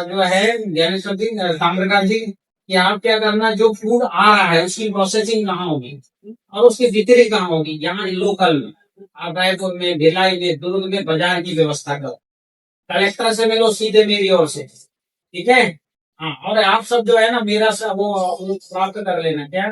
जो है ज्ञानेश्वर जी, ताम्रकांत जी, कि आप क्या करना, जो फूड आ रहा है उसकी प्रोसेसिंग कहाँ होगी और उसकी बिक्री कहाँ होगी, यहाँ लोकल में, आप रायपुर में, भिलाई में, दुर्ग में बाजार की व्यवस्था करो। कलेक्टर से मिलो सीधे मेरी ओर से। ठीक है, हाँ और आप सब जो है ना मेरा सब वो प्राप्त कर लेना, क्या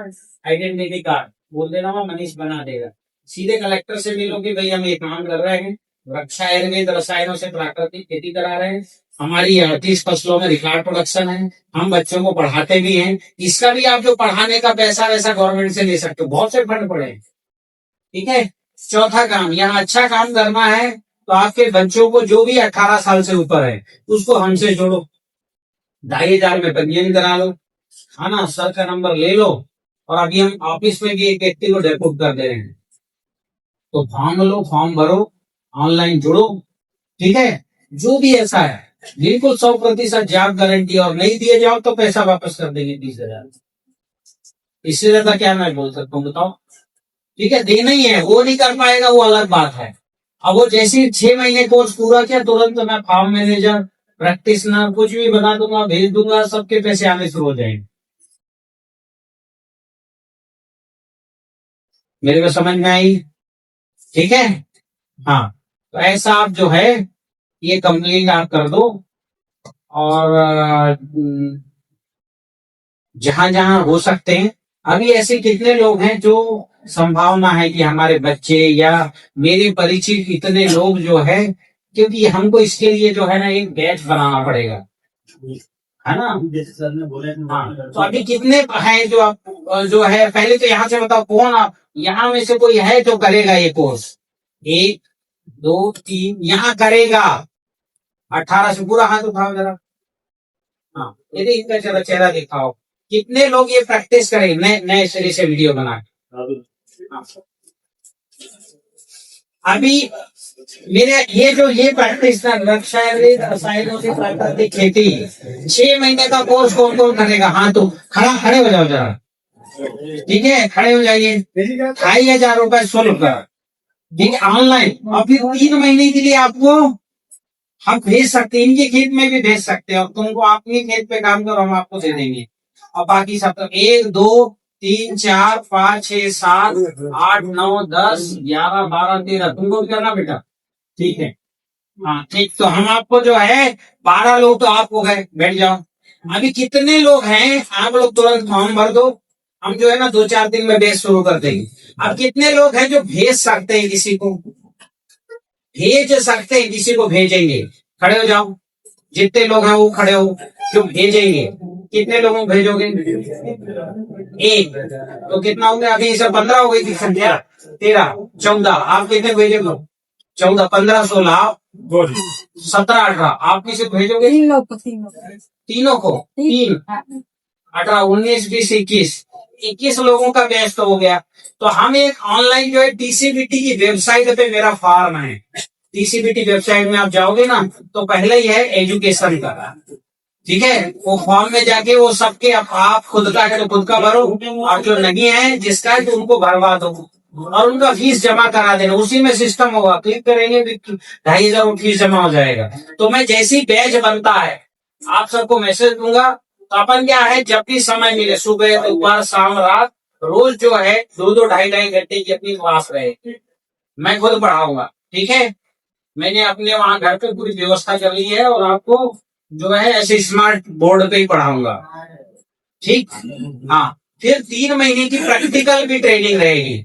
आइडेंटिटी कार्ड बोल देना, वो मनीष बना देगा। सीधे कलेक्टर से मिलोगे, भाई हम ये काम कर रहे हैं, रक्षा आयुर्वेद रसायनों से प्राकृतिक खेती करा रहे हैं, हमारी 38 फसलों में रिकॉर्ड प्रोडक्शन है, हम बच्चों को पढ़ाते भी हैं, इसका भी आप जो पढ़ाने का पैसा वैसा गवर्नमेंट से ले सकते हो, बहुत से फंड पड़े हैं। ठीक है, चौथा काम, यहाँ अच्छा काम करना है तो आपके बच्चों को जो भी 18 साल से ऊपर है उसको हमसे जोड़ो, 2,500 में पंजीयन करा लो, है ना, सर का नंबर ले लो, और अभी हम ऑफिस में भी एक व्यक्ति को डेपुट कर दे रहे हैं, तो फॉर्म लो, फॉर्म भरो, ऑनलाइन जुड़ो। ठीक है, जो भी ऐसा है बिल्कुल 100% जॉब गारंटी, और नहीं दिए जाओ तो पैसा वापस कर देंगे 20,000। इससे ज्यादा क्या मैं बोल सकता हूँ, बताओ। ठीक है, देना ही है, वो नहीं कर पाएगा वो अलग बात है। अब वो जैसे 6 महीने कोर्स पूरा किया, तुरंत मैं फार्म मैनेजर, प्रैक्टिशनर कुछ भी बना दूंगा, भेज दूंगा, सबके पैसे आने शुरू हो जाएंगे। मेरे को समझ में आई? ठीक है, हाँ। तो ऐसा आप जो है ये कंप्लेंट आप कर दो, और जहां जहां हो सकते हैं। अभी ऐसे कितने लोग हैं जो संभावना है कि हमारे बच्चे या मेरे परिचित इतने लोग जो है, क्योंकि हमको इसके लिए जो है ना एक बैच बनाना पड़ेगा, है ना। हाँ, तो अभी कितने हैं जो आप जो है, पहले तो यहाँ से बताओ कौन, आप यहाँ में से कोई है जो करेगा ये कोर्स? 1 2 3 यहाँ करेगा। 18 से पूरा हाथ उठाओ जरा। हाँ, यदि इनका जरा चेहरा दिखाओ, कितने लोग ये प्रैक्टिस करेंगे नए नए सिरे से वीडियो बना के? हाँ। अभी मेरे ये प्रैक्टिस रसायनों से प्राकृतिक खेती 6 महीने का कोर्स कौन कौन करेगा? हाँ, तो खड़े हो जाओ जरा। ठीक है, खड़े हो जाइए। 2,500 रुपए शुल्क, ठीक है, ऑनलाइन। और फिर 3 महीने के लिए आपको हम भेज सकते हैं, इनके खेत में भी भेज सकते हैं, और तुमको अपने खेत पे काम करो, हम आपको दे देंगे। और बाकी सब तो 1 2 3 4 5 6 7 8 9 10 11 12 13 तुमको भी करना बेटा। ठीक है, हाँ ठीक। तो हम आपको जो है 12 लोग तो आप हो गए, बैठ जाओ। अभी कितने लोग हैं? आप लोग तुरंत फॉर्म भर दो, हम जो है ना 2-4 दिन में भेज शुरू कर देंगे। अब कितने लोग हैं जो भेज सकते हैं, किसी को भेज सकते हैं, किसी को भेजेंगे? खड़े हो जाओ, जितने लोग हैं वो खड़े हो, जो भेजेंगे। कितने लोगों को भेजोगे? 1, तो कितना हो गया? अभी सब 15 हो गई थी संख्या, 13 14। आप कितने भेजोगे? 14 15 16 17 18। आप किसे भेजोगे? तीनों को, 3 18 19 20 21 लोगों का बैच तो हो गया। तो हम एक ऑनलाइन जो है टीसीबीटी की वेबसाइट पे मेरा फॉर्म है। टीसीबीटी वेबसाइट में आप जाओगे ना, तो पहले ही है एजुकेशन का, ठीक है। वो फॉर्म में जाके वो सबके आप खुद का है तो खुद का भरो, और जो नहीं है जिसका है तो उनको भरवा दो, और उनका फीस जमा करा देना। उसी में सिस्टम होगा, क्लिक करेंगे 2,500 फीस जमा हो जाएगा। तो मैं जैसी बैच बनता है आप सबको मैसेज दूंगा। तो अपन क्या है, जब भी समय मिले, सुबह दोपहर शाम रात, रोज जो है 2-2 2.5 घंटे की अपनी क्लास रहे, मैं खुद पढ़ाऊंगा। ठीक है, मैंने अपने वहां घर पे पूरी व्यवस्था कर ली है, और आपको जो है ऐसे स्मार्ट बोर्ड पे ही पढ़ाऊंगा। ठीक, हाँ। फिर 3 महीने की प्रैक्टिकल भी ट्रेनिंग रहेगी।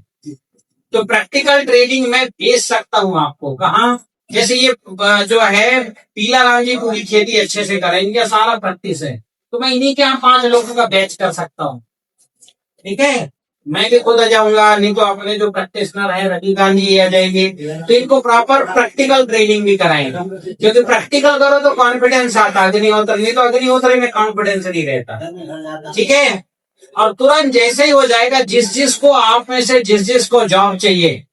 तो प्रैक्टिकल ट्रेनिंग मैं भेज सकता हूँ आपको कहाँ? जैसे ये जो है पीला राम जी पूरी खेती अच्छे से करेंगे, सारा प्रैक्टिस है, तो मैं इन्हीं के यहाँ 5 लोगों का बैच कर सकता हूँ। ठीक है, मैं भी खुद आ जाऊंगा, नहीं तो अपने जो प्रैक्टिशनर है रजनीकांत जी आ जाएंगे, तो इनको प्रॉपर प्रैक्टिकल ट्रेनिंग भी कराएंगे। क्योंकि प्रैक्टिकल करो तो कॉन्फिडेंस आता, अग्निहोत्र, नहीं तो अग्निहोत्र में कॉन्फिडेंस नहीं रहता। ठीक है, और तुरंत जैसे ही हो जाएगा, जिस जिसको आप में से जिस जिसको जॉब चाहिए,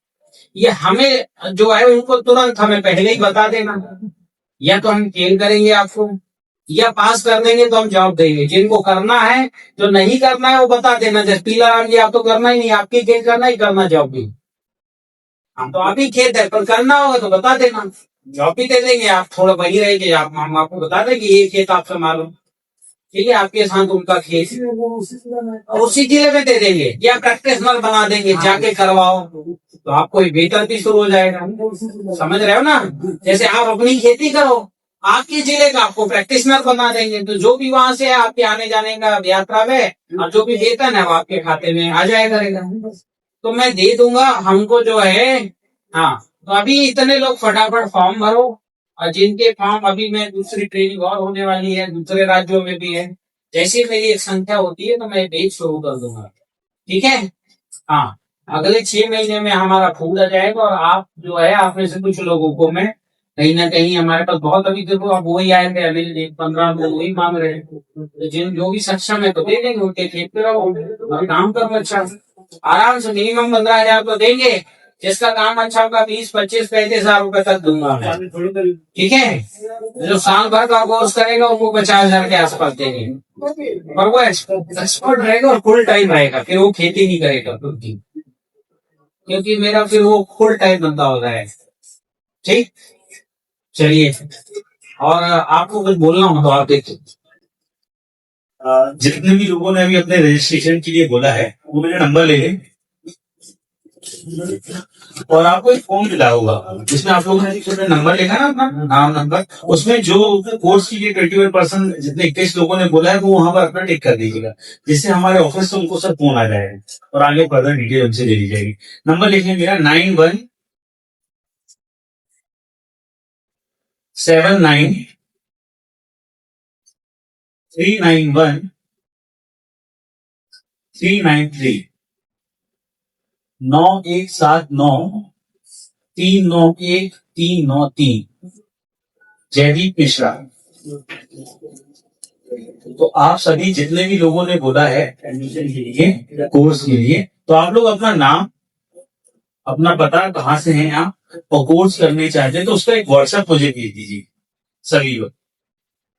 ये हमें जो है उनको तुरंत हमें पहले ही बता देना, या तो हम फेल करेंगे आपको, या पास कर देंगे तो हम जॉब देंगे। जिनको करना है, जो नहीं करना है वो बता देना। जैसे पीला राम जी, आप तो करना ही नहीं, आपकी खेत करना ही करना जॉब भी, हम तो आप ही खेत है, पर करना होगा तो बता देना, जॉब भी दे देंगे। आप थोड़ा वही रहेंगे, हम आपको बता देंगे ये खेत आपसे मालूम, ठीक है, आपके साथ उनका खेत उसी जिले में दे देंगे, या प्रैक्टिशनर बना देंगे, जाके करवाओ, तो आपको वेतन भी शुरू हो जाएगा। समझ रहे हो ना? जैसे आप अपनी खेती करो, आपके जिले का आपको प्रैक्टिशनर बना देंगे, तो जो भी वहां से है आपके आने जाने का यात्रा में, और जो भी वेतन है वो आपके खाते में आ जाया करेगा। तो मैं दे दूंगा, हमको जो है। हाँ, तो अभी इतने लोग फटाफट फॉर्म भरो, और जिनके फॉर्म अभी मैं दूसरी ट्रेनिंग और होने वाली है, दूसरे राज्यों में भी है, जैसी मेरी एक संख्या होती है तो मैं भेज शुरू कर दूंगा। ठीक है, हाँ। अगले 6 महीने में हमारा फूल आ जाएगा, और आप जो है आप में से कुछ लोगों को मैं कहीं ना कहीं, हमारे पास बहुत अभी देखो अब वही आए थे, अभी 15 लोग वही मांग रहे हैं, तो जिन जो भी सक्षम है तो दे देंगे, उनके खेत पे रहो और काम करो, अच्छा आराम से मिनिमम 15,000 तो देंगे। जिसका काम अच्छा होगा 20, 25, 35,000 रुपए तक दूंगा मैं। ठीक है, जो साल भर का कोर्स करेगा उनको 50,000 के आसपास देंगे, और वो एक्सपर्ट रहेगा और फुल टाइम रहेगा, फिर वो खेती नहीं करेगा खुद की, क्योंकि मेरा फिर वो फुल टाइम बंदा हो रहा है। ठीक, चलिए, और आपको कुछ बोलना हो तो आप देखिए। जितने भी लोगों ने अभी अपने रजिस्ट्रेशन के लिए बोला है वो मेरा नंबर ले लें, और आपको एक फॉर्म मिला होगा जिसमें आप लोगों ने अपना नंबर लिखा ना, अपना नाम नंबर, उसमें जो कोर्स के लिए 21% जितने 21 लोगों ने बोला है वो वहां पर अपना टिक कर दीजिएगा, जिससे हमारे ऑफिस से उनको सब फोन आ जाएगा और आगे फर्दर डिटेल उनसे ले ली जाएगी। नंबर लिखिए मेरा 9179391393 9179391393 जयदीप मिश्रा। तो आप सभी जितने भी लोगों ने बोला है एडमिशन के लिए, कोर्स के लिए, तो आप लोग अपना नाम, अपना पता, कहाँ से हैं आप और कोर्स करने चाहते हैं, तो उसका एक व्हाट्सएप मुझे भेज दीजिए सभी लोग।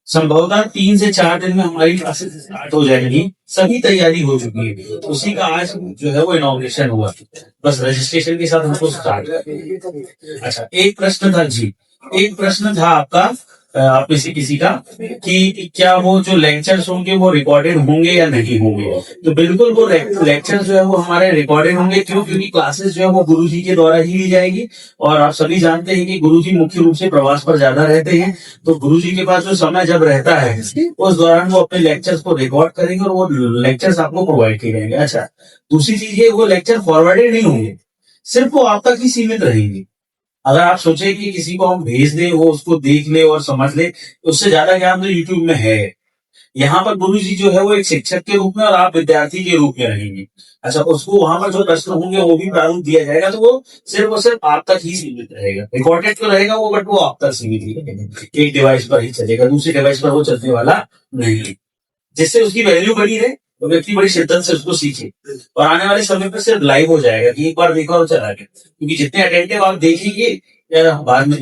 संभवतः 3 से 4 दिन में हमारी क्लासेस स्टार्ट हो जाएंगी, सभी तैयारी हो चुकी है, उसी का आज जो है वो इनॉग्रेशन हुआ, बस रजिस्ट्रेशन के साथ हमको स्टार्ट। अच्छा, एक प्रश्न था जी, एक प्रश्न था आपका, आप में से किसी का, कि क्या वो जो लेक्चर्स होंगे वो रिकॉर्डेड होंगे या नहीं होंगे। तो बिल्कुल वो लेक्चर्स जो है वो हमारे रिकॉर्डेड होंगे। क्यों? क्योंकि क्लासेस जो है वो गुरुजी के द्वारा ही ली जाएगी, और आप सभी जानते हैं कि गुरुजी मुख्य रूप से प्रवास पर ज्यादा रहते हैं, तो गुरुजी के पास जो समय जब रहता है उस दौरान वो अपने लेक्चर्स को रिकॉर्ड करेंगे और वो लेक्चर्स आपको प्रोवाइड किए जाएंगे। अच्छा, दूसरी चीज ये, वो लेक्चर फॉरवर्डेड नहीं होंगे, सिर्फ वो आप तक ही सीमित रहेंगे। अगर आप सोचे कि किसी को हम भेज दें, वो उसको देख ले और समझ ले, तो उससे ज्यादा ज्ञान तो यूट्यूब में है। यहाँ पर गुरु जी जो है वो एक शिक्षक के रूप में और आप विद्यार्थी के रूप में रहेंगे। अच्छा, उसको वहां पर जो प्रश्न होंगे वो भी प्रारूप दिया जाएगा, तो वो सिर्फ और सिर्फ आप तक ही सीमित रहेगा। रिकॉर्डेड तो रहेगा वो, बट वो आप तक सीमित ही रहेगा, एक डिवाइस पर ही चलेगा, दूसरे डिवाइस पर वो चलने वाला नहीं, जिससे उसकी वैल्यू बनी रहे, तो व्यक्ति बड़ी शिद्दत से उसको सीखे, और आने वाले समय पर सिर्फ लाइव हो जाएगा कि एक बार देखा और चला गया। क्योंकि जितने अटेंटिव आप देखेंगे या बाद में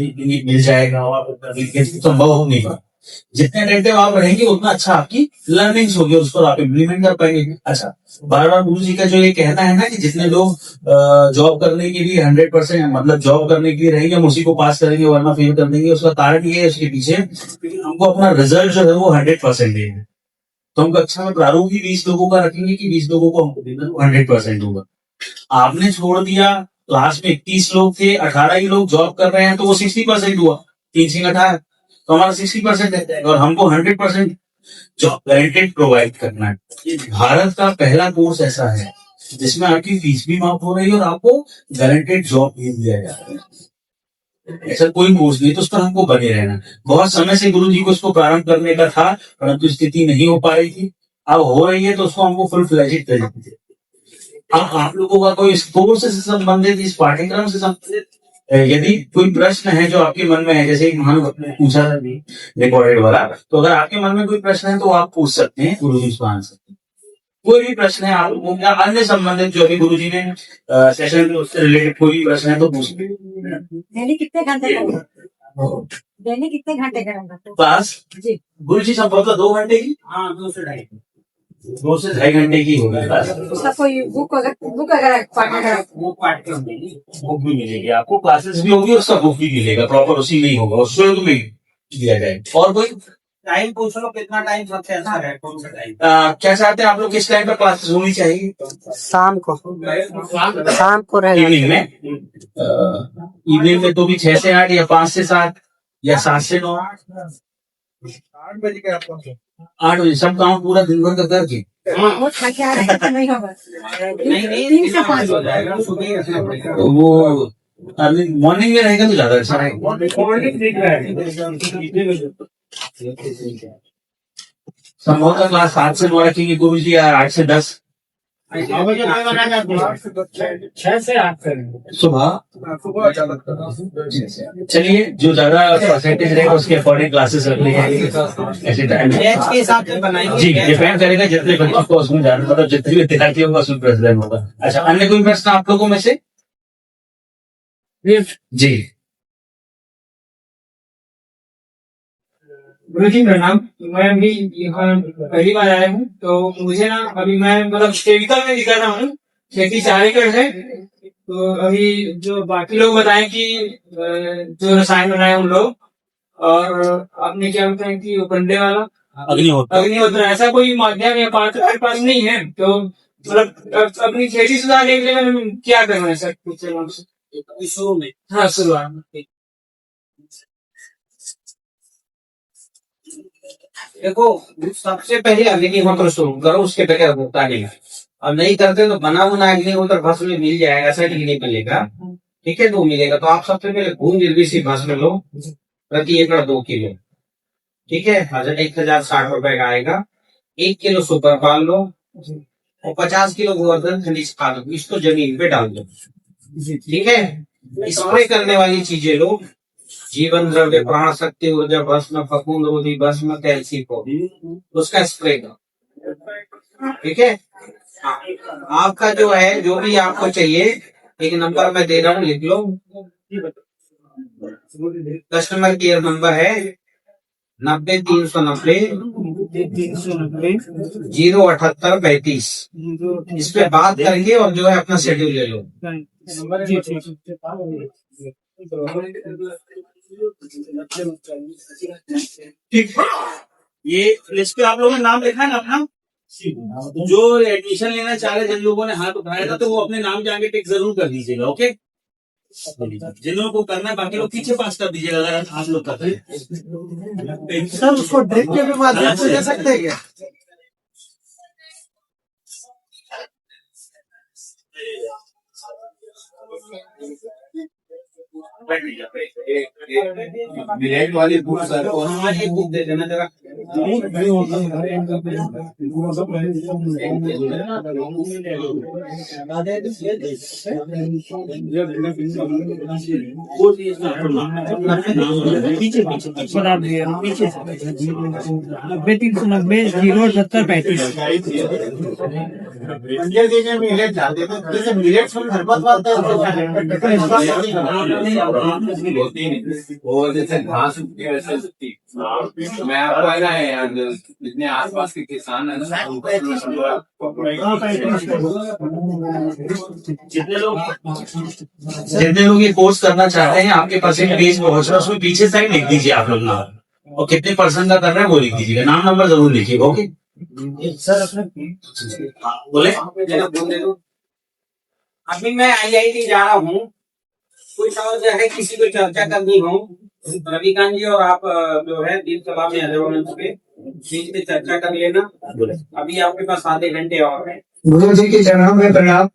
मिल जाएगा, और संभव हो नहीं पाएगा। जितने अटेंटिव आप रहेंगे उतना अच्छा आपकी लर्निंग्स होगी, उस पर आप इम्प्लीमेंट कर पाएंगे। अच्छा, बार बार गुरु जी का जो ये कहना है ना कि जितने लोग जॉब करने के लिए 100%, मतलब जॉब करने के लिए रहेंगे, हम उसी को पास करेंगे वरना फेल कर देंगे, उसका कारण ये है, उसके पीछे हमको अपना रिजल्ट जो है वो 100% देना है। तो हम कक्षा में प्रारूप ही 20 लोगों का रखेंगे कि 20 लोगों को हमको देना 100% होगा। आपने छोड़ दिया, क्लास में 21 लोग थे, 18 ही लोग जॉब कर रहे हैं, तो वो 60% हुआ, 3 से 18, तो हमारा 60% रहता है, और हमको 100% जॉब गारंटेड प्रोवाइड करना है। भारत का पहला कोर्स ऐसा है जिसमें आपकी फीस भी माफ हो रही है और आपको गारंटेड जॉब भी दिया जा रहा है। ऐसा कोई कोर्स नहीं, तो उस पर हमको बने रहना। बहुत समय से गुरु जी को इसको प्रारंभ करने का था, परंतु स्थिति नहीं हो पा रही थी, अब हो रही है, तो उसको हमको फुल फ्लैजेड तरीके से। अब आप लोगों का कोई इस कोर्स से संबंधित, इस पाठ्यक्रम से संबंधित यदि कोई प्रश्न है जो आपके मन में है, जैसे महान ने पूछा था रिकॉर्डेड वाला, तो अगर आपके मन में कोई प्रश्न है तो आप पूछ सकते हैं, गुरु जी उसको आंसर। कोई भी प्रश्न है आप लोगों का अन्य संबंधित, जो अभी गुरु जी ने सेशन में उससे रिलेटेड कोई भी प्रश्न है तो पूछ सकते हैं। दैनिक कितने घंटे करेंगे? दैनिक कितने घंटे करेंगे क्लास जी? गुरु जी संभवतः 2 घंटे की, 2 से 2.5 घंटे की होगी क्लास। उसका कोई बुक अगर पाठ्यक्रम बुक भी मिलेगी आपको, क्लासेस भी होगी, उसका बुक भी मिलेगा, प्रॉपर उसी में ही होगा, और शुल्क भी दिया जाएगा। और कोई टाइम पूछ लो, कितना टाइम सबसे अच्छा है, कौन सा टाइम? क्या चाहते हैं आप लोग, किस टाइम पर क्लासेस होनी चाहिए? शाम को रहेगा। इवनिंग में, इवनिंग में तो भी 6 से 8 या 5 से 7 या 7 से 9, 8 बजे के आपको 8 बजे, सब काम पूरा दिन भर का करके। वो थके आ रहे हैं तो नहीं होगा। 3 से 5 हो जाएगा, सुबह ही रखना पड़ेगा। तो वो मॉर्निंग में रहेगा तो ज्यादा अच्छा रहेगा। संभवतः क्लास 7 से 9 रखेंगे गुरु जी, या 8 से 10, 6 से 8 करेंगे सुबह। सुबह ज्यादा करना। चलिए, जो ज्यादा परसेंटेज रहेगा उसके अकॉर्डिंग क्लासेस रख ली जाएंगे ऐसे टाइम में। बैच के हिसाब से बनाएंगे जी, डिपेंड करेगा जितने बच्चों को उसमें जाना, मतलब जितने विद्यार्थी होगा उसमें प्रेसिडेंट होगा। अच्छा, अन्य कोई प्रश्न आप लोगों में से? जी। गुरु जी प्रणाम। मैं भी यहाँ पहली बार आया हूँ, तो मुझे ना अभी मैं मतलब केमिकल में निकल रहा हूँ। खेती 4 एकड़ है, तो अभी जो बाकी लोग बताएं कि जो रसायन बनाए उन लोग, और आपने क्या बताया कि वो कंडे वाला अग्निहोत्र, ऐसा कोई माध्यम या पात्र पास नहीं है, तो मतलब अपनी खेती सुधारने के लिए मैंने क्या करना है सर? कुछ शुरू में, हाँ शुरुआत में। देखो, सबसे पहले अग्निहोत्र शुरू करो, उसके बगैर होता नहीं है। और नहीं करते तो बना बुना अग्निहोत्र भस्म में मिल जाएगा, ऐसा नहीं मिलेगा, ठीक है, तो मिलेगा। तो आप सबसे पहले भून निर्विषी भस्म लो, प्रति एकड़ 2 किलो, ठीक है, 1060 रुपए का आएगा। 1 किलो सुपर पाल लो और 50 किलो गोवर्धन खनिज खाद, इसको जमीन पे डाल दो, ठीक है। स्प्रे करने वाली चीजें लो, जीवन द्रव्य, प्राण शक्ति, ऊर्जा भस्म, फफूंद रोधी भस्म, कैल्सी को, उसका स्प्रे करो, ठीक है। हाँ, आपका जो है, जो भी आपको चाहिए, एक नंबर मैं दे रहा हूँ, लिख लो। कस्टमर केयर नंबर है 90 390 07835। इस पे बात करेंगे और जो है अपना शेड्यूल ले लो। ठीक है, ये लिस्ट पे आप लोगों ने नाम लिखा है ना अपना? जो एडमिशन लेना चाह रहे, जिन लोगों ने हाथ उठाया था, तो वो अपने नाम के आगे टिक जरूर कर दीजिएगा, ओके। जिन लोगों को करना है, बाकी लोग पीछे पास कर दीजिएगा अगर आप लोग करते हैं। सर उसको देख के भी माध्यम से दे सकते हैं क्या? मिलेट वाली बुक सर को हमारी बुक दे देना जरा। पीछे 90 390 070 35। मिलेट डाल देते, जैसे मिलेट में खरपत वाला वो जैसे घास उगती है वैसे उगती। मैं आपको है ना यार, जितने आसपास के किसान है ना, जितने लोग ये कोर्स करना चाहते हैं, आपके परसेंटेज पहुंच रहा है, उसमें पीछे साइड लिख दीजिए आप लोग नाम, और कितने परसेंट का कर रहे हैं वो लिख दीजिएगा, नाम नंबर जरूर लिखिएगा, ओके। सर बोले अभी मैं IIT जा रहा हूँ, कुछ और जो है किसी को चर्चा करनी हो, रविकांत जी और आप जो है दीप सभा में अजय पे चीज पे चर्चा कर लेना। अभी आपके पास आधे घंटे और है। गुरु जी के चरणों में प्रणाम।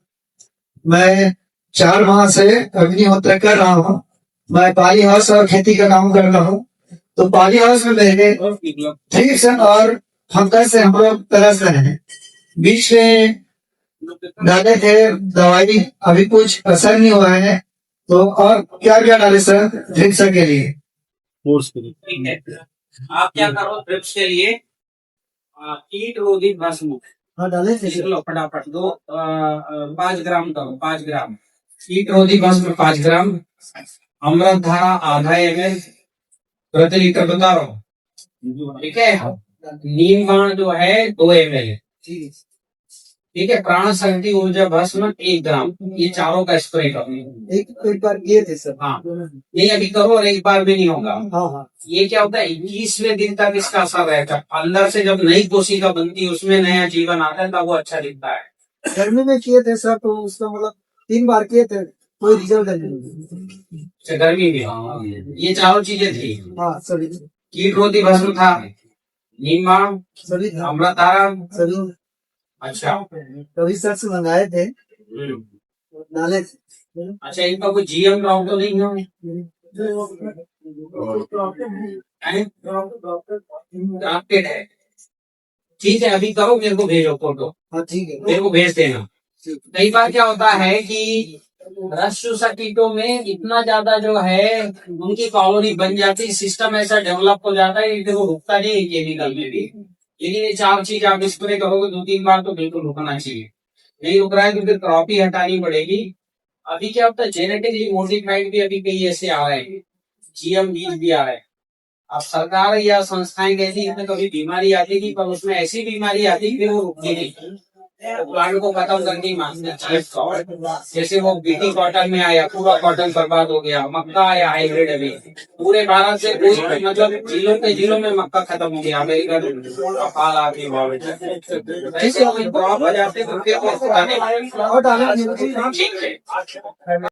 मैं 4 माह से अग्निहोत्र कर रहा हूँ। मैं पाली हाउस और खेती का काम कर रहा हूँ। तो पाली हाउस में मेरे ठीक और फंगस से हम लोग तरस रहे हैं। बीच में डाले थे दवाई, अभी कुछ असर नहीं हुआ है। तो और क्या क्या डाले सर ड्रिप्स के लिए? ठीक है, आप क्या करो, ड्रिप्स के लिए कीट रोधी भस्म डाले लो फटाफट, 5 ग्राम करो, 5 ग्राम कीट रोधी भस्म, 5 ग्राम अमृत धारा आधा ml प्रति लीटर बता रहा हूँ, ठीक है। नीम बाण जो है 2 ml, ठीक है। प्राण शक्ति ऊर्जा भस्म 1 ग्राम, ये चारों का स्प्रे करो। एक बार किए थे सर। हाँ, नहीं अभी करो और एक बार भी नहीं होगा। हाँ। ये क्या होता है, 21वें दिन तक इसका असर रहता है। अंदर से जब नई कोशिका बनती है, उसमें नया जीवन आता है, तब वो अच्छा दिखता है। गर्मी में किए थे सर, तो उसका मतलब 3 बार किए थे, कोई रिजल्ट नहीं। गर्मी में ये चारों चीजें थी। हाँ सभी कीट रोधी भस्म था, नीम बाण, सभी अमृत धारा, सभी। अच्छा कभी सर से मंगाए थे, डाले थे। अच्छा, इनका कोई GM ड्रॉप तो नहीं है? ड्राफ्टेड है, ठीक है। अभी करो, मेरे को भेजो फोटो। हाँ ठीक है, मेरे को भेज देना। कई बार क्या होता है कि रस कीटों में इतना ज्यादा जो है उनकी कॉलोनी बन जाती है, सिस्टम ऐसा डेवलप हो जाता है कि वो रुकता नहीं है केमिकल में भी। लेकिन ये 4 चीज आप स्प्रे करोगे 2-3 बार तो बिल्कुल रुकना चाहिए। नहीं रुक रहा है तो फिर क्रॉप ही हटानी पड़ेगी, अभी क्या होता है, जेनेटिकली मॉडिफाइड भी अभी कई ऐसे आ रहे हैं, जीएम बीज भी आ रहे हैं। अब सरकार या संस्थाएं कहती है कभी बीमारी आती थी, पर उसमें ऐसी बीमारी आती थी वो रुकती नहीं, तो प्लांट को खत्म करके ही मांगते हैं। जैसे वो बीटी कॉटन में आया, पूरा कॉटन बर्बाद हो गया। मक्का आया हाइब्रिड, अभी पूरे भारत से कोई मतलब जिलों में मक्का खत्म हो गया। अमेरिका फाल आ गई, ऐसे क्रॉप आ जाते तो फिर ठीक है।